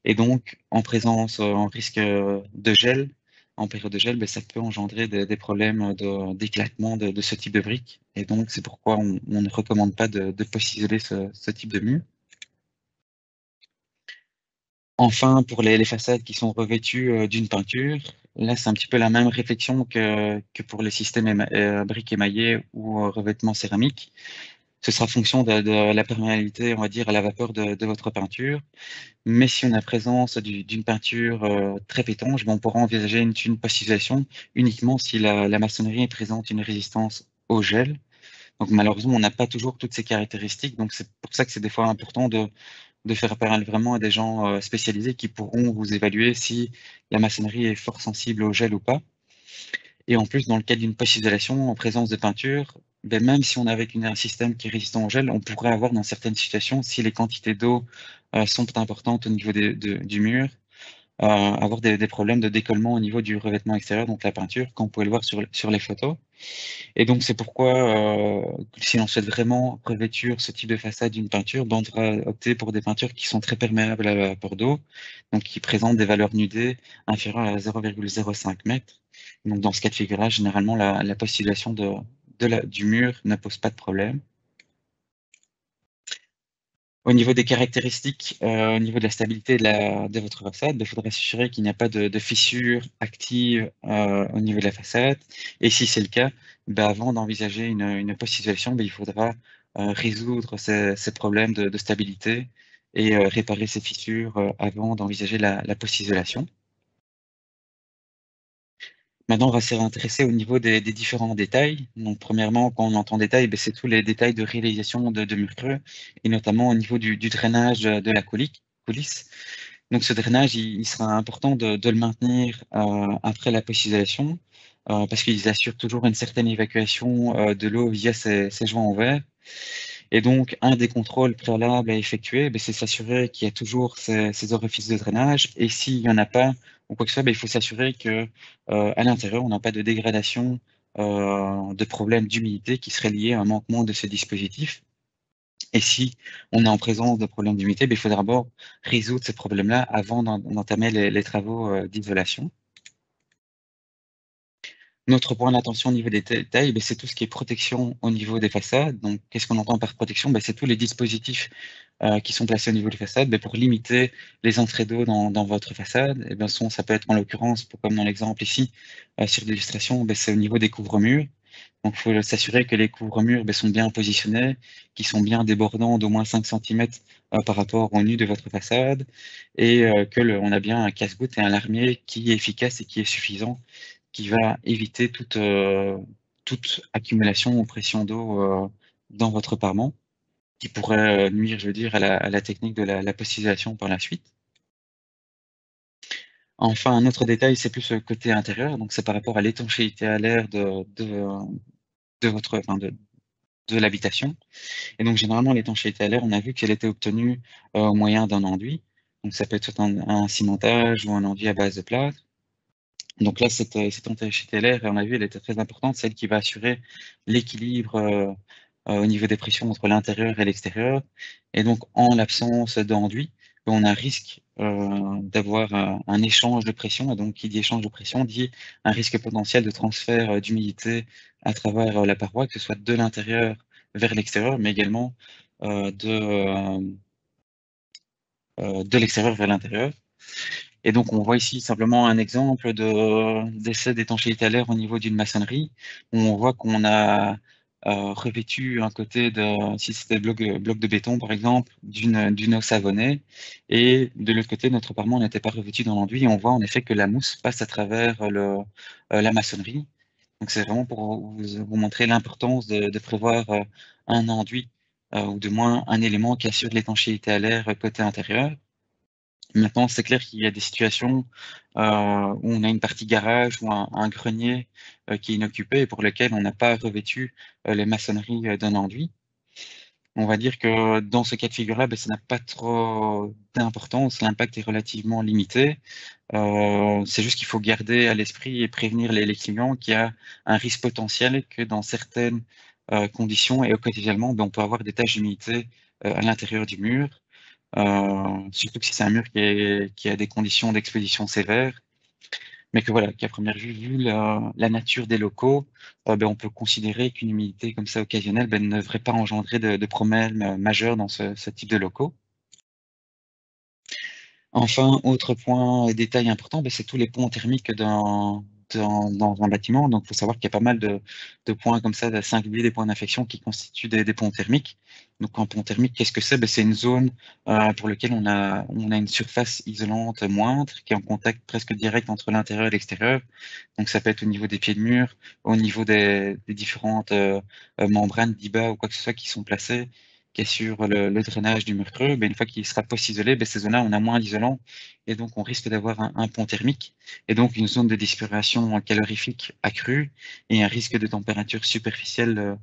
Et donc, en présence, en risque de gel, en période de gel, ça peut engendrer des problèmes d'éclatement de ce type de briques. Et donc, c'est pourquoi on ne recommande pas de post-isoler ce type de mur. Enfin, pour les façades qui sont revêtues d'une peinture, là, c'est un petit peu la même réflexion que pour les systèmes briques émaillées ou revêtements céramiques. Ce sera fonction de la perméabilité, on va dire, à la vapeur de votre peinture. Mais si on a présence d'une peinture très étanche, on pourra envisager une post-isolation uniquement si la maçonnerie présente une résistance au gel. Donc malheureusement, on n'a pas toujours toutes ces caractéristiques. Donc c'est pour ça que c'est des fois important de faire appel vraiment à des gens spécialisés qui pourront vous évaluer si la maçonnerie est fort sensible au gel ou pas. Et en plus, dans le cadre d'une post-isolation en présence de peinture, même si on a avec un système qui est résistant au gel, on pourrait avoir dans certaines situations, si les quantités d'eau sont importantes au niveau du mur, avoir des problèmes de décollement au niveau du revêtement extérieur, donc la peinture, comme vous pouvez le voir sur les photos. Et donc, c'est pourquoi, si on souhaite vraiment revêtir ce type de façade d'une peinture, on devra opter pour des peintures qui sont très perméables à la vapeur d'eau, donc qui présentent des valeurs nudées inférieures à 0,05 m. Donc, dans ce cas de figure-là, généralement, la postulation du mur ne pose pas de problème. Au niveau des caractéristiques, au niveau de la stabilité de votre façade, il faudra s'assurer qu'il n'y a pas de fissures actives au niveau de la façade. Et si c'est le cas, avant d'envisager une post-isolation, il faudra résoudre ces problèmes de stabilité et réparer ces fissures avant d'envisager la post-isolation. Maintenant, on va s'intéresser au niveau des différents détails. Donc, premièrement, quand on entend détail, c'est tous les détails de réalisation de murs creux, et notamment au niveau du drainage de la coulisse. Donc, ce drainage, il sera important de le maintenir après la post-isolation, parce qu'ils assurent toujours une certaine évacuation de l'eau via ces joints en verre. Et donc, un des contrôles préalables à effectuer, c'est s'assurer qu'il y a toujours ces orifices de drainage. Et s'il n'y en a pas, ou quoi que ce soit, il faut s'assurer que à l'intérieur, on n'a pas de dégradation, de problèmes d'humidité qui seraient liés à un manquement de ce dispositif. Et si on est en présence de problèmes d'humidité, il faudra d'abord résoudre ces problèmes-là avant d'entamer les travaux d'isolation. Notre point d'attention au niveau des détails, c'est tout ce qui est protection au niveau des façades. Donc, qu'est-ce qu'on entend par protection? C'est tous les dispositifs qui sont placés au niveau des façades pour limiter les entrées d'eau dans votre façade. Et bien, ça peut être en l'occurrence, comme dans l'exemple ici, sur l'illustration, c'est au niveau des couvre-murs. Donc, il faut s'assurer que les couvre-murs sont bien positionnés, qu'ils sont bien débordants d'au moins 5 cm par rapport au nu de votre façade, et on a bien un casse-goutte et un larmier qui est efficace et qui est suffisant, qui va éviter toute accumulation ou pression d'eau dans votre parement, qui pourrait nuire, je veux dire, à la technique de la postisation par la suite. Enfin, un autre détail, c'est plus le côté intérieur, donc c'est par rapport à l'étanchéité à l'air de l'habitation. Et donc, généralement, l'étanchéité à l'air, on a vu qu'elle était obtenue au moyen d'un enduit. Donc, ça peut être soit un cimentage ou un enduit à base de plâtre. Donc là, cette étanchéité à l'air, on a vu, elle était très importante, celle qui va assurer l'équilibre au niveau des pressions entre l'intérieur et l'extérieur. Et donc, en l'absence d'enduit, on a un risque d'avoir un échange de pression. Et donc, qui dit échange de pression dit un risque potentiel de transfert d'humidité à travers la paroi, que ce soit de l'intérieur vers l'extérieur, mais également de l'extérieur vers l'intérieur. Et donc, on voit ici simplement un exemple d'essai d'étanchéité à l'air au niveau d'une maçonnerie, où on voit qu'on a revêtu un côté si c'était bloc de béton par exemple, d'une eau savonnée, et de l'autre côté, notre parement n'était pas revêtu dans l'enduit, et on voit en effet que la mousse passe à travers la maçonnerie, Donc c'est vraiment pour vous montrer l'importance de prévoir un enduit ou de moins un élément qui assure l'étanchéité à l'air côté intérieur. Maintenant, c'est clair qu'il y a des situations où on a une partie garage ou un grenier qui est inoccupé et pour lequel on n'a pas revêtu les maçonneries d'un enduit. On va dire que dans ce cas de figure-là, ben, ça n'a pas trop d'importance, l'impact est relativement limité. C'est juste qu'il faut garder à l'esprit et prévenir les clients qu'il y a un risque potentiel que dans certaines conditions et occasionnellement, ben, on peut avoir des taches d'humidité à l'intérieur du mur, surtout que si c'est un mur qui a des conditions d'exposition sévères, mais que voilà, qu'à première vue, vu la nature des locaux, ben, on peut considérer qu'une humidité comme ça occasionnelle ben, ne devrait pas engendrer de problèmes majeurs dans ce type de locaux. Enfin, autre point et détail important, ben, c'est tous les ponts thermiques dans un bâtiment. Donc, il faut savoir qu'il y a pas mal de points comme ça, de 5B, des points d'infection qui constituent des ponts thermiques. Donc, un pont thermique, qu'est-ce que c'est? Ben, c'est une zone pour laquelle on a une surface isolante moindre qui est en contact presque direct entre l'intérieur et l'extérieur. Donc, ça peut être au niveau des pieds de mur, au niveau des différentes membranes d'IBA ou quoi que ce soit qui sont placées qui assure le drainage du mur creux, ben, une fois qu'il sera post-isolé, ben, ces zones-là, on a moins d'isolant et donc on risque d'avoir un pont thermique et donc une zone de dispersion calorifique accrue et un risque de température superficielle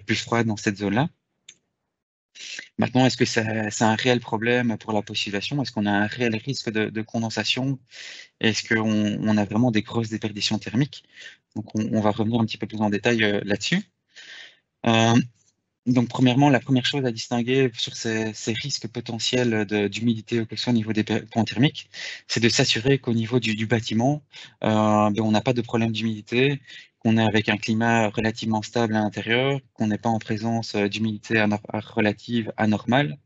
plus froide dans cette zone-là. Maintenant, est-ce que c'est un réel problème pour la post-isolation? Est-ce qu'on a un réel risque de condensation? Est-ce qu'on a vraiment des grosses déperditions thermiques? Donc, on va revenir un petit peu plus en détail là-dessus. Donc, premièrement, la première chose à distinguer sur ces risques potentiels d'humidité ou que ce soit au niveau des ponts thermiques, c'est de s'assurer qu'au niveau du bâtiment, ben, on n'a pas de problème d'humidité, qu'on est avec un climat relativement stable à l'intérieur, qu'on n'est pas en présence d'humidité relative anormale,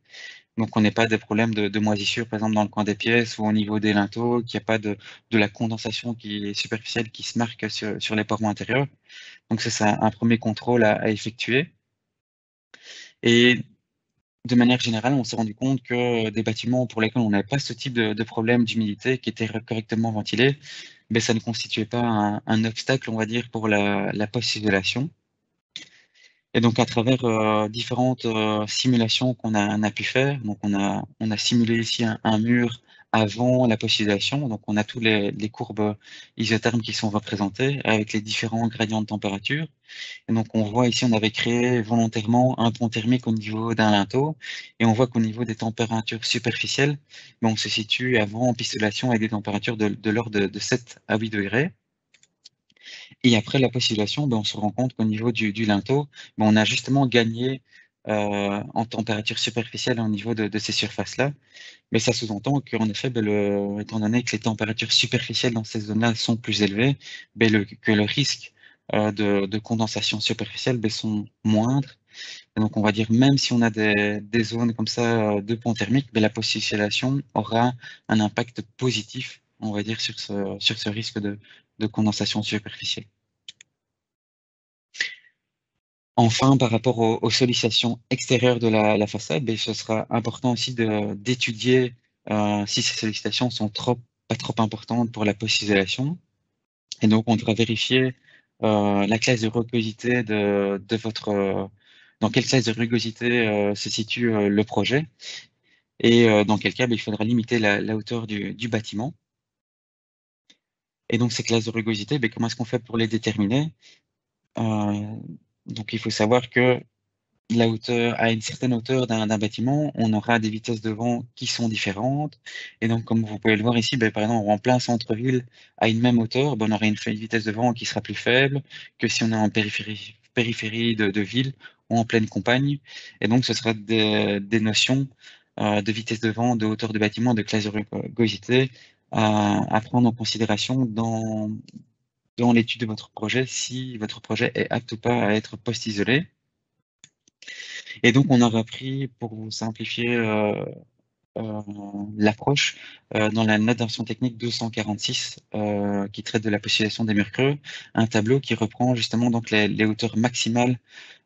donc on n'ait pas de problème de moisissure, par exemple, dans le coin des pièces ou au niveau des linteaux, qu'il n'y a pas de la condensation qui est superficielle qui se marque sur les parois intérieures. Donc, ça, c'est un premier contrôle à effectuer. Et de manière générale, on s'est rendu compte que des bâtiments pour lesquels on n'avait pas ce type de problème d'humidité, qui étaient correctement ventilés, ben, ça ne constituait pas un obstacle, on va dire, pour la post-isolation. Et donc, à travers différentes simulations on a pu faire, donc on a simulé ici un mur avant la post-isolation, donc on a tous les courbes isothermes qui sont représentées avec les différents gradients de température. Et donc, on voit ici, on avait créé volontairement un pont thermique au niveau d'un linteau. Et on voit qu'au niveau des températures superficielles, ben, on se situe avant pistolation avec des températures de l'ordre de 7 à 8 degrés. Et après la postulation, ben, on se rend compte qu'au niveau du linteau, ben, on a justement gagné en température superficielle au niveau de ces surfaces-là. Mais ça sous-entend qu'en effet, ben, étant donné que les températures superficielles dans ces zones-là sont plus élevées, ben, que le risque de condensation superficielle ben, sont moindres. Et donc, on va dire, même si on a des zones comme ça de pont thermique, ben, la postulation aura un impact positif, on va dire, sur ce risque de condensation superficielle. Enfin, par rapport aux sollicitations extérieures de la façade, ben, ce sera important aussi d'étudier si ces sollicitations sont pas trop importantes pour la post-isolation. Et donc, on devra vérifier la classe de rugosité de votre... dans quelle classe de rugosité se situe le projet et dans quel cas ben, il faudra limiter la hauteur du bâtiment. Et donc, ces classes de rugosité, ben, comment est-ce qu'on fait pour les déterminer? Donc, il faut savoir que la hauteur, à une certaine hauteur d'un bâtiment, on aura des vitesses de vent qui sont différentes. Et donc, comme vous pouvez le voir ici, ben, par exemple, en plein centre-ville, à une même hauteur, ben, on aura une vitesse de vent qui sera plus faible que si on est en périphérie de ville ou en pleine campagne. Et donc, ce sera des notions de vitesse de vent, de hauteur de bâtiment, de classe de rugosité à prendre en considération dans l'étude de votre projet, si votre projet est apte ou pas à être post-isolé. Et donc, on aura pris, pour vous simplifier l'approche, dans la note d'information technique 246, qui traite de la postulation des murs creux, un tableau qui reprend justement donc les hauteurs maximales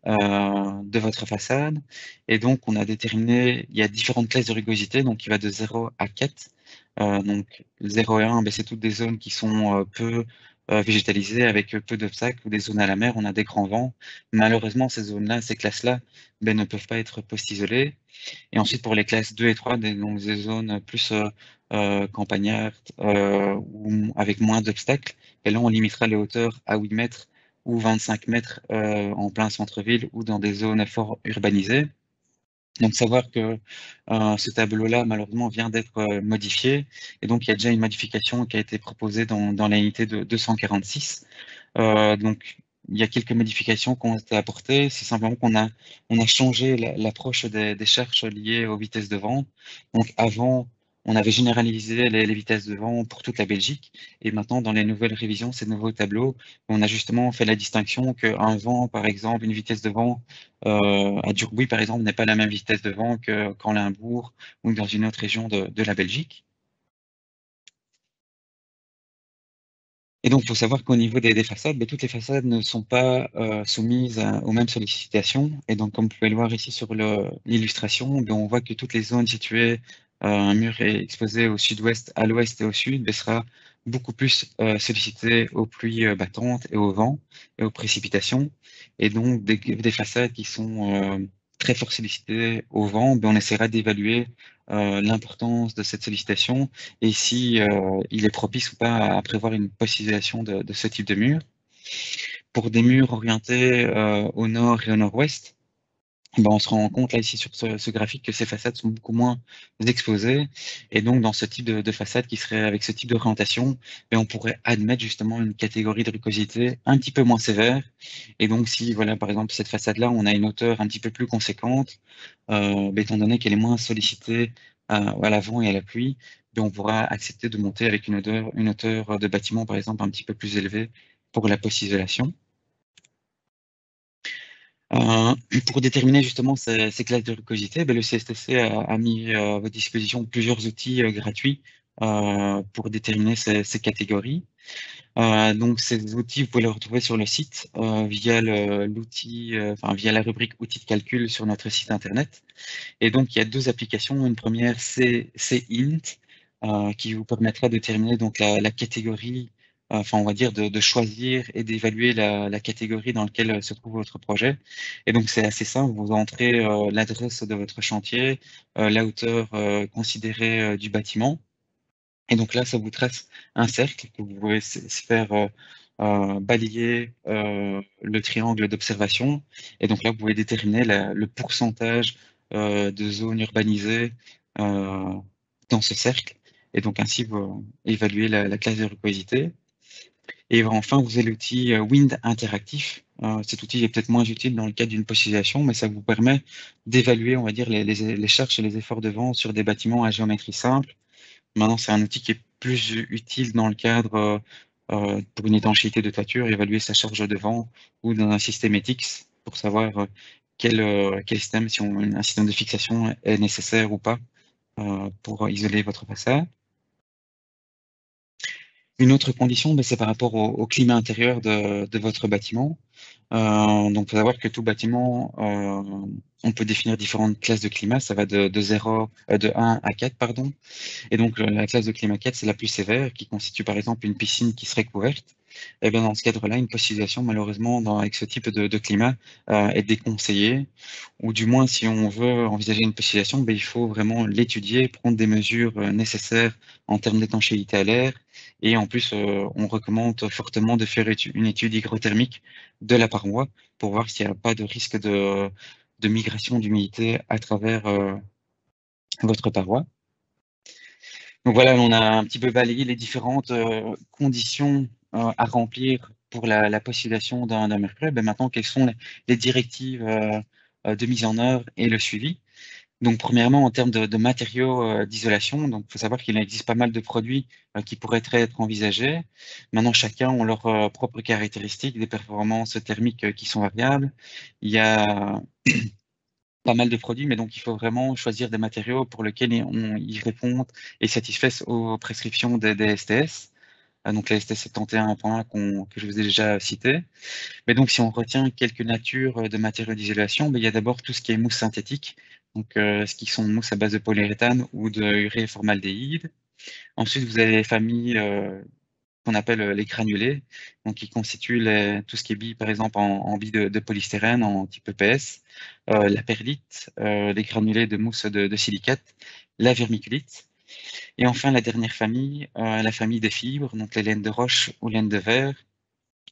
de votre façade. Et donc, on a déterminé, il y a différentes classes de rugosité, donc il va de 0 à 4. Donc, 0 et 1, ben, c'est toutes des zones qui sont peu végétalisées avec peu d'obstacles ou des zones à la mer, on a des grands vents. Malheureusement, ces zones-là, ces classes-là, ne peuvent pas être post-isolées. Et ensuite, pour les classes 2 et 3, donc des zones plus campagnardes ou avec moins d'obstacles, et là, on limitera les hauteurs à 8 mètres ou 25 mètres en plein centre-ville ou dans des zones fort urbanisées. Donc, savoir que ce tableau-là, malheureusement, vient d'être modifié. Et donc, il y a déjà une modification qui a été proposée dans l'unité de 246. Donc, il y a quelques modifications qui ont été apportées. C'est simplement on a changé l'approche des charges liées aux vitesses de vent. Donc, avant, on avait généralisé les vitesses de vent pour toute la Belgique. Et maintenant, dans les nouvelles révisions, ces nouveaux tableaux, on a justement fait la distinction qu'un vent, par exemple, une vitesse de vent à Durbuy, par exemple, n'est pas la même vitesse de vent qu'en Limbourg ou dans une autre région de la Belgique. Et donc, il faut savoir qu'au niveau des façades, toutes les façades ne sont pas soumises aux mêmes sollicitations. Et donc, comme vous pouvez le voir ici sur l'illustration, on voit que toutes les zones situées, un mur est exposé au sud-ouest, à l'ouest et au sud, sera beaucoup plus sollicité aux pluies battantes et au vent et aux précipitations. Et donc, des façades qui sont très fort sollicitées au vent, on essaiera d'évaluer l'importance de cette sollicitation et si il est propice ou pas à prévoir une post-isolation de ce type de mur. Pour des murs orientés au nord et au nord-ouest, on se rend compte là ici sur ce graphique que ces façades sont beaucoup moins exposées et donc dans ce type de façade qui serait avec ce type d'orientation, on pourrait admettre justement une catégorie de rugosité un petit peu moins sévère. Et donc si voilà par exemple cette façade là on a une hauteur un petit peu plus conséquente, étant donné qu'elle est moins sollicitée à l'avant et à la pluie, on pourra accepter de monter avec une hauteur de bâtiment par exemple un petit peu plus élevée pour la post-isolation. Euh, pour déterminer justement ces classes de rugosité, le CSTC a mis à votre disposition plusieurs outils gratuits pour déterminer ces catégories. Donc ces outils, vous pouvez les retrouver sur le site via via la rubrique outils de calcul sur notre site internet. Et donc il y a deux applications. Une première, c'est int qui vous permettra de déterminer donc la catégorie, on va dire de choisir et d'évaluer la catégorie dans laquelle se trouve votre projet. Et donc c'est assez simple, vous entrez l'adresse de votre chantier, la hauteur considérée du bâtiment. Et donc là, ça vous trace un cercle que vous pouvez se faire balayer le triangle d'observation. Et donc là, vous pouvez déterminer le pourcentage de zones urbanisées euh, dans ce cercle. Et donc ainsi, vous évaluez la classe de rugosité. Et enfin, vous avez l'outil Wind interactif. Cet outil est peut-être moins utile dans le cadre d'une post-isolation, mais ça vous permet d'évaluer, on va dire, les charges et les efforts de vent sur des bâtiments à géométrie simple. Maintenant, c'est un outil qui est plus utile dans le cadre pour une étanchéité de toiture, évaluer sa charge de vent ou dans un système ETICS pour savoir quel système, si un système de fixation est nécessaire ou pas pour isoler votre façade. Une autre condition, c'est par rapport au climat intérieur de votre bâtiment. Donc, il faut savoir que tout bâtiment, on peut définir différentes classes de climat. Ça va de 1 à 4, pardon. Et donc, la classe de climat 4, c'est la plus sévère, qui constitue par exemple une piscine qui serait couverte. Et bien, dans ce cadre-là, une post-isolation, malheureusement, avec ce type de climat, est déconseillée. Ou du moins, si on veut envisager une post-isolation, il faut vraiment l'étudier, prendre des mesures nécessaires en termes d'étanchéité à l'air. Et en plus, on recommande fortement de faire une étude hygrothermique de la paroi pour voir s'il n'y a pas de risque de migration d'humidité à travers votre paroi. Donc voilà, on a un petit peu balayé les différentes conditions à remplir pour la postulation d'un mercredi. Maintenant, quelles sont les directives de mise en œuvre et le suivi? Donc, premièrement, en termes de matériaux d'isolation, donc il faut savoir qu'il existe pas mal de produits qui pourraient être envisagés. Maintenant, chacun ont leurs propres caractéristiques, des performances thermiques qui sont variables. Il y a pas mal de produits, mais donc il faut vraiment choisir des matériaux pour lesquels ils répondent et satisfassent aux prescriptions des STS. Donc la STS 71.1 que je vous ai déjà cité. Mais donc si on retient quelques natures de matériaux d'isolation, il y a d'abord tout ce qui est mousse synthétique, donc ce qui sont mousses à base de polyuréthane ou de uréformaldéhyde. Ensuite, vous avez les familles qu'on appelle les granulés, donc qui constituent tout ce qui est billes, par exemple en billes de polystyrène en type EPS, la perlite, les granulés de mousse de silicate, la vermiculite. Et enfin, la dernière famille, la famille des fibres, donc les laines de roche ou laines de verre.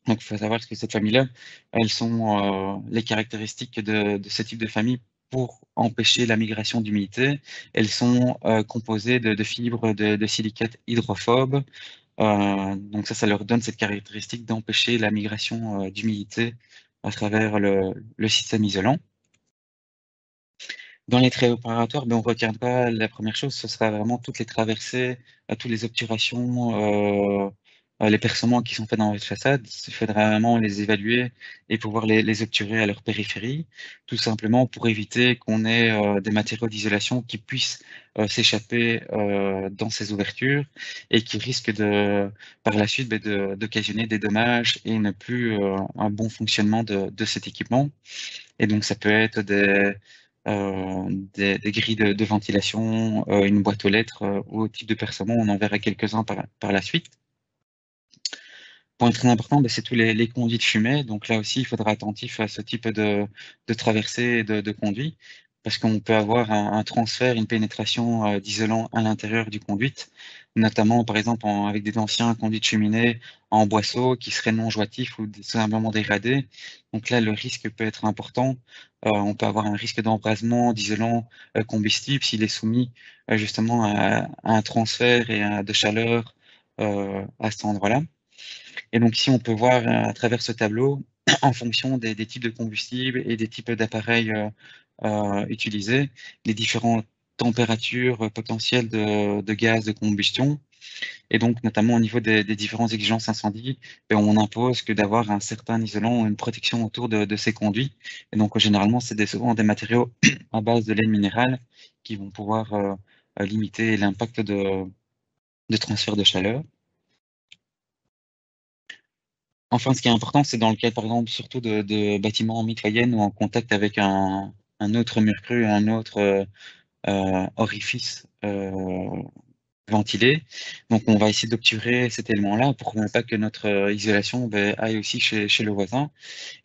Donc, il faut savoir que cette famille-là, elles sont les caractéristiques de ce type de famille pour empêcher la migration d'humidité. Elles sont composées de fibres de silicate hydrophobe. Donc ça leur donne cette caractéristique d'empêcher la migration d'humidité à travers le système isolant. Dans les traits opératoires, ben, on retiendra la première chose, ce sera vraiment toutes les traversées, toutes les obturations, les percements qui sont faits dans votre façade. Il faudra vraiment les évaluer et pouvoir les obturer à leur périphérie, tout simplement pour éviter qu'on ait des matériaux d'isolation qui puissent s'échapper dans ces ouvertures et qui risquent par la suite ben, d'occasionner des dommages et ne plus un bon fonctionnement de cet équipement. Et donc, ça peut être des grilles de ventilation, une boîte aux lettres ou type de percement. On en verra quelques-uns par la suite. Point très important, c'est tous les conduits de fumée. Donc là aussi, il faudra être attentif à ce type de traversée et de conduit, parce qu'on peut avoir un transfert, une pénétration d'isolant à l'intérieur du conduit, notamment par exemple avec des anciens conduits de cheminée en boisseau qui seraient non jointifs ou simplement dégradés. Donc là, le risque peut être important. On peut avoir un risque d'embrasement d'isolant combustible s'il est soumis justement à un transfert et de chaleur à cet endroit-là. Et donc ici, on peut voir à travers ce tableau, en fonction des types de combustibles et des types d'appareils utilisés, les différentes températures potentielles de gaz de combustion. Et donc, notamment au niveau des différentes exigences incendies, on impose que d'avoir un certain isolant ou une protection autour de ces conduits. Et donc, généralement, c'est souvent des matériaux à base de laine minérale qui vont pouvoir limiter l'impact de transfert de chaleur. Enfin, ce qui est important, c'est dans le cas, par exemple, surtout de bâtiments mitoyennes ou en contact avec un autre mur cru, un autre orifice ventilé. Donc, on va essayer d'obturer cet élément-là pour ne pas que notre isolation aille aussi chez le voisin.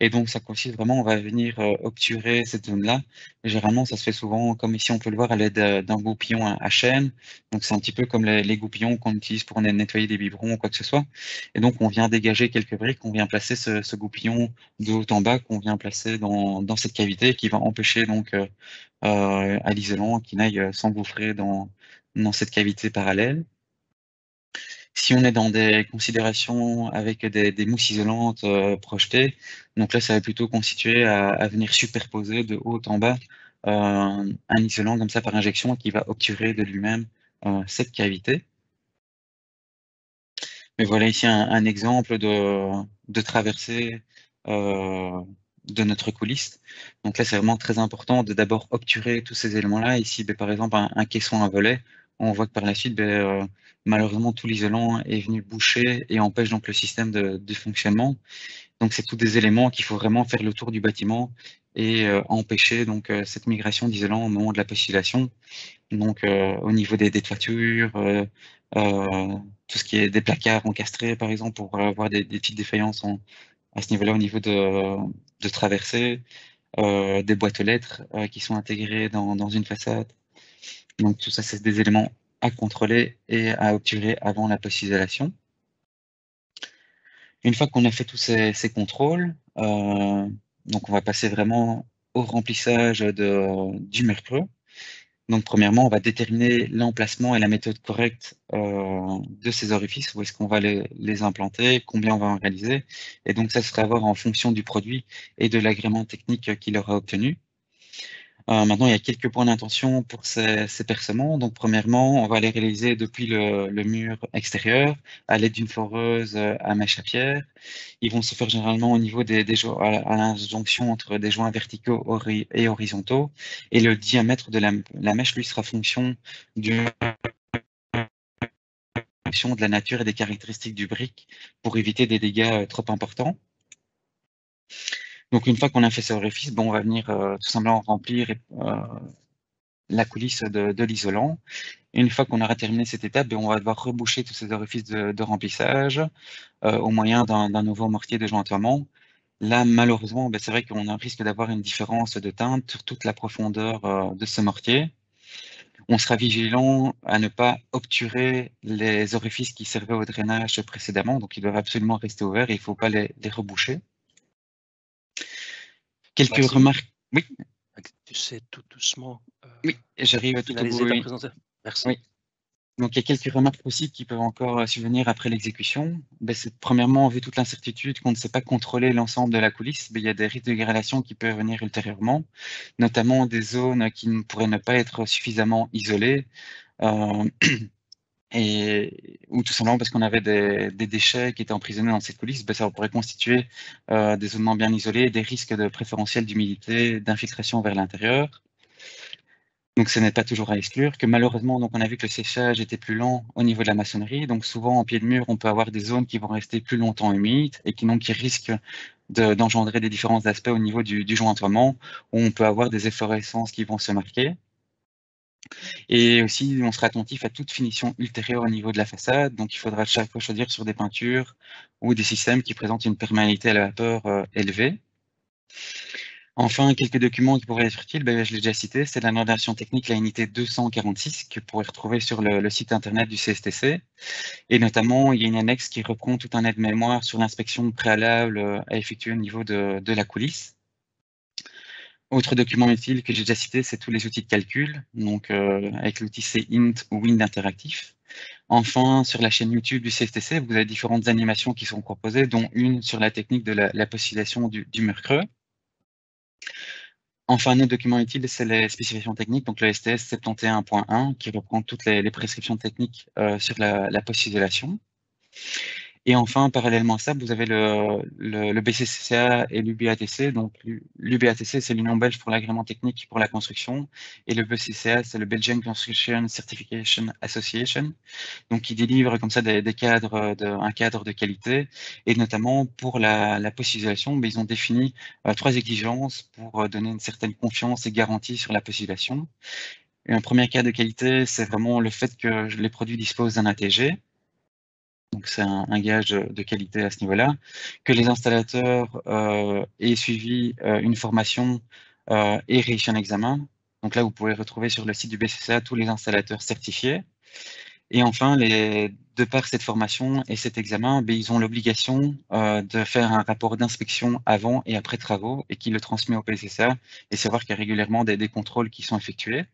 Et donc, ça consiste vraiment, on va venir obturer cette zone-là. Généralement, ça se fait souvent, comme ici, on peut le voir, à l'aide d'un goupillon à chaîne. Donc, c'est un petit peu comme les goupillons qu'on utilise pour nettoyer des biberons ou quoi que ce soit. Et donc, on vient dégager quelques briques, on vient placer ce goupillon de haut en bas, qu'on vient placer dans cette cavité qui va empêcher donc à l'isolant qui n'aille s'engouffrer dans cette cavité parallèle. Si on est dans des considérations avec des mousses isolantes projetées, donc là, ça va plutôt constituer à venir superposer de haut en bas un isolant comme ça par injection qui va obturer de lui-même cette cavité. Mais voilà ici un exemple de traversée de notre coulisse. Donc là, c'est vraiment très important de d'abord obturer tous ces éléments-là. Ici, par exemple, un caisson à volet, on voit que par la suite, malheureusement, tout l'isolant est venu boucher et empêche donc le système de fonctionnement. Donc, c'est tous des éléments qu'il faut vraiment faire le tour du bâtiment et empêcher donc cette migration d'isolant au moment de la postulation. Donc, au niveau des toitures, tout ce qui est des placards encastrés, par exemple, pour avoir des petites défaillances à ce niveau-là, au niveau de traversée, des boîtes aux lettres qui sont intégrées dans une façade. Donc, tout ça, c'est des éléments à contrôler et à obturer avant la post-isolation. Une fois qu'on a fait tous ces contrôles, donc on va passer vraiment au remplissage du mur creux. Donc, premièrement, on va déterminer l'emplacement et la méthode correcte de ces orifices, où est-ce qu'on va les implanter, combien on va en réaliser. Et donc, ça sera à voir en fonction du produit et de l'agrément technique qu'il aura obtenu. Maintenant, il y a quelques points d'intention pour ces percements. Donc, premièrement, on va les réaliser depuis le mur extérieur à l'aide d'une foreuse à mèche à pierre. Ils vont se faire généralement au niveau à la jonction entre des joints verticaux et horizontaux. Et le diamètre de la mèche, lui, sera fonction de la nature et des caractéristiques du brick pour éviter des dégâts trop importants. Donc, une fois qu'on a fait ce orifice, on va venir tout simplement remplir la coulisse de l'isolant. Et une fois qu'on aura terminé cette étape, on va devoir reboucher tous ces orifices de remplissage au moyen d'un nouveau mortier de jointoiement. Là, malheureusement, c'est vrai qu'on risque d'avoir une différence de teinte sur toute la profondeur de ce mortier. On sera vigilant à ne pas obturer les orifices qui servaient au drainage précédemment, donc ils doivent absolument rester ouverts et il ne faut pas les reboucher. Quelques Maxime, remarques. Oui, tu sais tout doucement oui, j'arrive tout au bout. finaliser ta Oui. présentation. Merci. Oui. Donc, il y a quelques remarques aussi qui peuvent encore survenir après l'exécution. C'est premièrement, vu toute l'incertitude qu'on ne sait pas contrôler l'ensemble de la coulisse, il y a des risques de dégradation qui peuvent venir ultérieurement, notamment des zones qui ne pourraient ne pas être suffisamment isolées, ou tout simplement parce qu'on avait des déchets qui étaient emprisonnés dans cette coulisse, ça pourrait constituer des zones non bien isolées, des risques de préférentiel d'humidité, d'infiltration vers l'intérieur. Donc, ce n'est pas toujours à exclure, que malheureusement, donc, on a vu que le séchage était plus lent au niveau de la maçonnerie. Donc, souvent, en pied de mur, on peut avoir des zones qui vont rester plus longtemps humides et qui risquent d'engendrer des différents aspects au niveau du jointoiement, où on peut avoir des efflorescences qui vont se marquer. Et aussi, on sera attentif à toute finition ultérieure au niveau de la façade. Donc, il faudra chaque fois choisir sur des peintures ou des systèmes qui présentent une perméabilité à la vapeur élevée. Enfin, quelques documents qui pourraient être utiles, je l'ai déjà cité, c'est la notation technique, la unité 246, que vous pourrez retrouver sur le site internet du CSTC. Et notamment, il y a une annexe qui reprend tout un aide-mémoire sur l'inspection préalable à effectuer au niveau de la coulisse. Autre document utile que j'ai déjà cité, c'est tous les outils de calcul, donc avec l'outil CINT ou Wind Interactif. Enfin, sur la chaîne YouTube du CSTC, vous avez différentes animations qui sont proposées, dont une sur la technique de la postulation du mur creux. Enfin, un autre document utile, c'est les spécifications techniques, donc le STS 71.1, qui reprend toutes les prescriptions techniques sur la post-isolation. Et enfin, parallèlement à ça, vous avez le BCCA et l'UBATC. Donc, l'UBATC, c'est l'Union belge pour l'agrément technique pour la construction. Et le BCCA, c'est le Belgian Construction Certification Association. Donc, ils délivrent comme ça un cadre de qualité. Et notamment, pour la post-isolation, ils ont défini 3 exigences pour donner une certaine confiance et garantie sur la post-isolation. Et un premier cadre de qualité, c'est vraiment le fait que les produits disposent d'un ATG. Donc, c'est un gage de qualité à ce niveau-là. Que les installateurs aient suivi une formation et réussi un examen. Donc là, vous pouvez retrouver sur le site du BCCA tous les installateurs certifiés. Et enfin, de par cette formation et cet examen, ils ont l'obligation de faire un rapport d'inspection avant et après travaux et qui le transmet au BCCA et savoir qu'il y a régulièrement des contrôles qui sont effectués.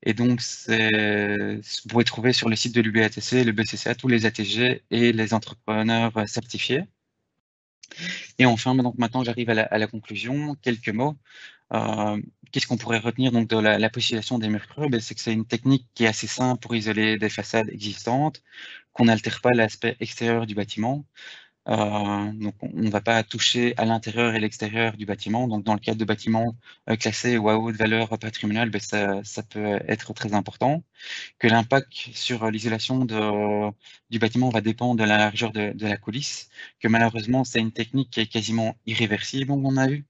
Et donc, vous pouvez trouver sur le site de l'UBATC, le BCCA, tous les ATG et les entrepreneurs certifiés. Et enfin, donc maintenant, j'arrive à la conclusion. Quelques mots. Qu'est-ce qu'on pourrait retenir donc de la postulation des murs creux? C'est que c'est une technique qui est assez simple pour isoler des façades existantes, qu'on n'altère pas l'aspect extérieur du bâtiment. Donc, on ne va pas toucher à l'intérieur et l'extérieur du bâtiment. Donc, dans le cadre de bâtiments classés ou à haute valeur patrimoniale, ça peut être très important. Que l'impact sur l'isolation du bâtiment va dépendre de la largeur de la coulisse. Que malheureusement, c'est une technique qui est quasiment irréversible, on a vu.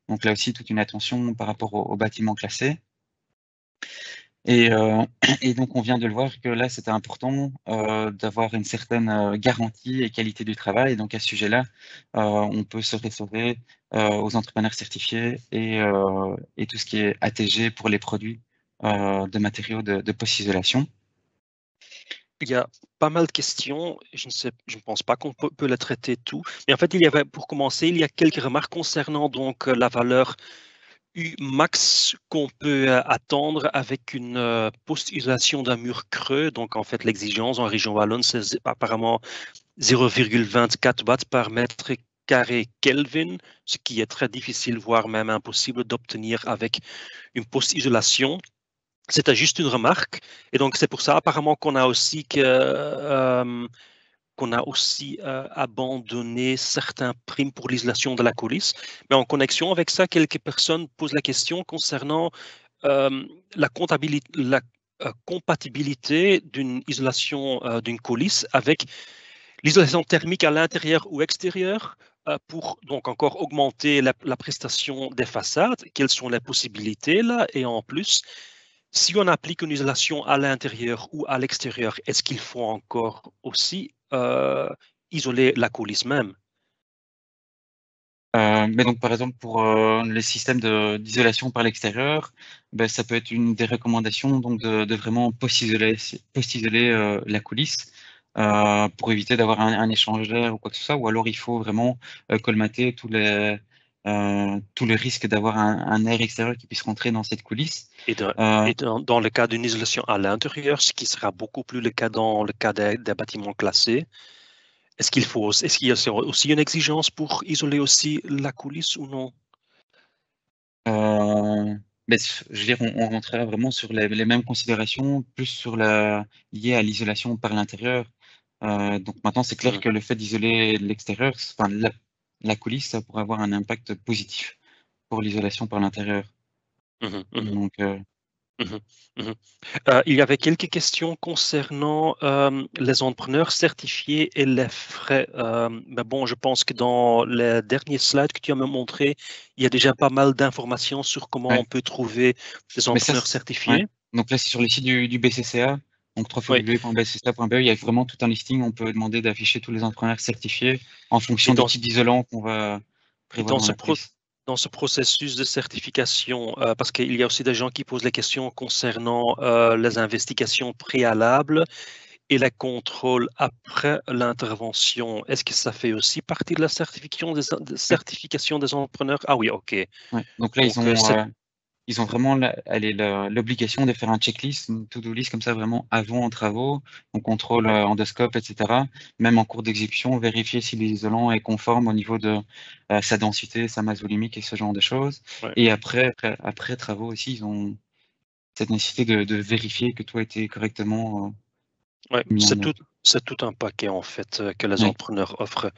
Donc là aussi, toute une attention par rapport aux bâtiments classés. Et donc, on vient de le voir que là, c'était important d'avoir une certaine garantie et qualité du travail. Donc, à ce sujet-là, on peut se référer aux entrepreneurs certifiés et tout ce qui est ATG pour les produits de matériaux de post-isolation. Il y a pas mal de questions. Je ne pense pas qu'on peut les traiter tout. Mais en fait, pour commencer, il y a quelques remarques concernant donc la valeur U max qu'on peut attendre avec une post-isolation d'un mur creux. Donc, en fait, l'exigence en région wallonne, c'est apparemment 0,24 watts par mètre carré Kelvin, ce qui est très difficile, voire même impossible d'obtenir avec une post-isolation. C'était juste une remarque. Et donc, c'est pour ça apparemment qu'on a aussi abandonné certains primes pour l'isolation de la coulisse. Mais en connexion avec ça, quelques personnes posent la question concernant la compatibilité d'une isolation d'une coulisse avec l'isolation thermique à l'intérieur ou extérieur pour donc encore augmenter la prestation des façades. Quelles sont les possibilités là? Et en plus, Si on applique une isolation à l'intérieur ou à l'extérieur, est-ce qu'il faut encore aussi isoler la coulisse même? Mais donc, par exemple, pour les systèmes d'isolation par l'extérieur, ben, ça peut être une des recommandations donc de vraiment post-isoler la coulisse pour éviter d'avoir un échange d'air ou quoi que ce soit. Ou alors, il faut vraiment colmater tout le risque d'avoir un air extérieur qui puisse rentrer dans cette coulisse. Et, Euh, dans le cas d'une isolation à l'intérieur, ce qui sera beaucoup plus le cas dans le cas des bâtiments classés, est-ce qu'il y a aussi une exigence pour isoler aussi la coulisse ou non? mais je veux dire, on rentrera vraiment sur les mêmes considérations, plus sur liées à l'isolation par l'intérieur. Donc maintenant, c'est clair Mhm, que le fait d'isoler l'extérieur, enfin la coulisse, ça pourrait avoir un impact positif pour l'isolation par l'intérieur. mhm, mhm, Donc, mhm, mhm. Il y avait quelques questions concernant les entrepreneurs certifiés et les frais. Mais bon, je pense que dans les derniers slides que tu as me montré, il y a déjà pas mal d'informations sur comment on ouais. peut trouver des Mais ça, entrepreneurs ouais. certifiés. Donc là, c'est sur le site du BCCA, donc Oui. www.bcca.be, il y a vraiment tout un listing. On peut demander d'afficher tous les entrepreneurs certifiés en Et fonction du dans, type d'isolant qu'on va et prévoir dans la coulisse. dans ce processus de certification, parce qu'il y a aussi des gens qui posent les questions concernant les investigations préalables et les contrôles après l'intervention. Est-ce que ça fait aussi partie de la Ouais. certification des entrepreneurs? Ah oui, OK. Ouais. Donc là, Donc, ils ont vraiment l'obligation de faire un checklist, une to-do list comme ça vraiment avant en travaux. On contrôle ouais, endoscope, etc. Même en cours d'exécution, vérifier si l'isolant est conforme au niveau de sa densité, sa masse volumique et ce genre de choses. ouais, Et après travaux aussi, ils ont cette nécessité de vérifier que tout a été correctement ouais. mis en œuvre. C'est tout un paquet, en fait, que les Oui. entrepreneurs offrent.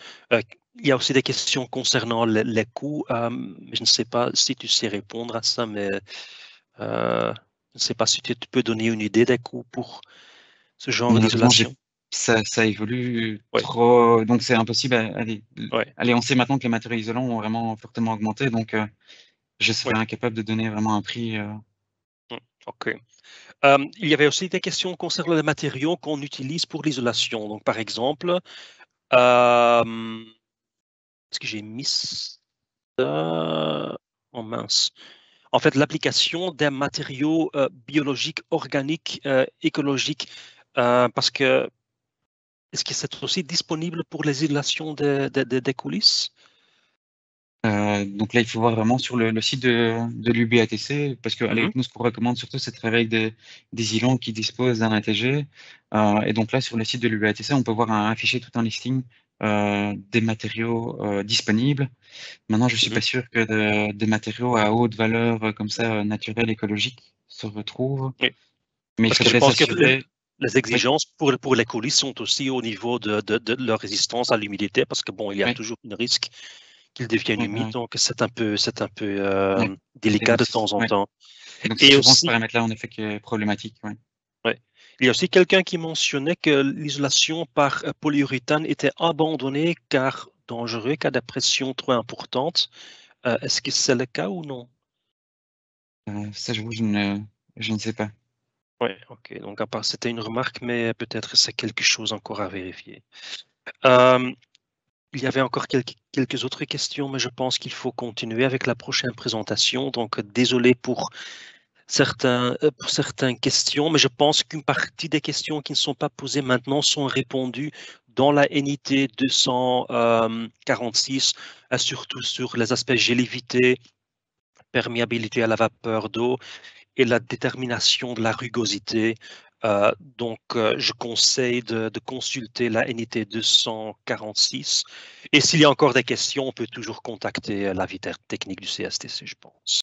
Il y a aussi des questions concernant les coûts. Je ne sais pas si tu sais répondre à ça, mais je ne sais pas si tu peux donner une idée des coûts pour ce genre Malheureusement, d'isolation. ça évolue Oui, trop, donc c'est impossible. oui, Allez, on sait maintenant que les matériaux isolants ont vraiment fortement augmenté, donc je oui. serais incapable de donner vraiment un prix. OK. Il y avait aussi des questions concernant les matériaux qu'on utilise pour l'isolation. Donc, par exemple, est-ce que j'ai mis ça? Oh mince. En fait, l'application des matériaux biologiques, organiques, écologiques, parce que est-ce que c'est aussi disponible pour les isolations des coulisses? Donc là, il faut voir vraiment sur le site de l'UBATC, parce que allez, Mhm, nous, ce qu'on recommande surtout, c'est de travailler avec des îlots qui disposent d'un ATG. Et donc là, sur le site de l'UBATC, on peut voir afficher tout un listing des matériaux disponibles. Maintenant, je suis mhm. pas sûr que des matériaux à haute valeur comme ça, naturelle, écologique, se retrouvent. Oui. Mais il Parce que je faudrait pense que s'assurer. les Oui, exigences pour les coulisses sont aussi au niveau de leur résistance à l'humidité, parce que bon, il y a oui, toujours un risque qu'ils deviennent oui, humides, oui, donc c'est un peu oui. Et délicat donc, de temps en ouais. temps. Et donc, c'est Et souvent ce aussi, paramètre-là, en effet, qui est problématique. Ouais. ouais, il y a aussi quelqu'un qui mentionnait que l'isolation par polyuréthane était abandonnée car dangereux, cas de pression trop importante. Est-ce que c'est le cas ou non? Ça, j'avoue, je ne sais pas. Oui, ok. Donc, à part, c'était une remarque, mais peut-être c'est quelque chose encore à vérifier. Euh, il y avait encore quelques autres questions, mais je pense qu'il faut continuer avec la prochaine présentation. Donc, désolé pour certaines questions, mais je pense qu'une partie des questions qui ne sont pas posées maintenant sont répondues dans la NIT 246, surtout sur les aspects gélivisité, perméabilité à la vapeur d'eau et la détermination de la rugosité. Je conseille de consulter la NIT 246. Et s'il y a encore des questions, on peut toujours contacter la vitesse technique du CSTC, je pense.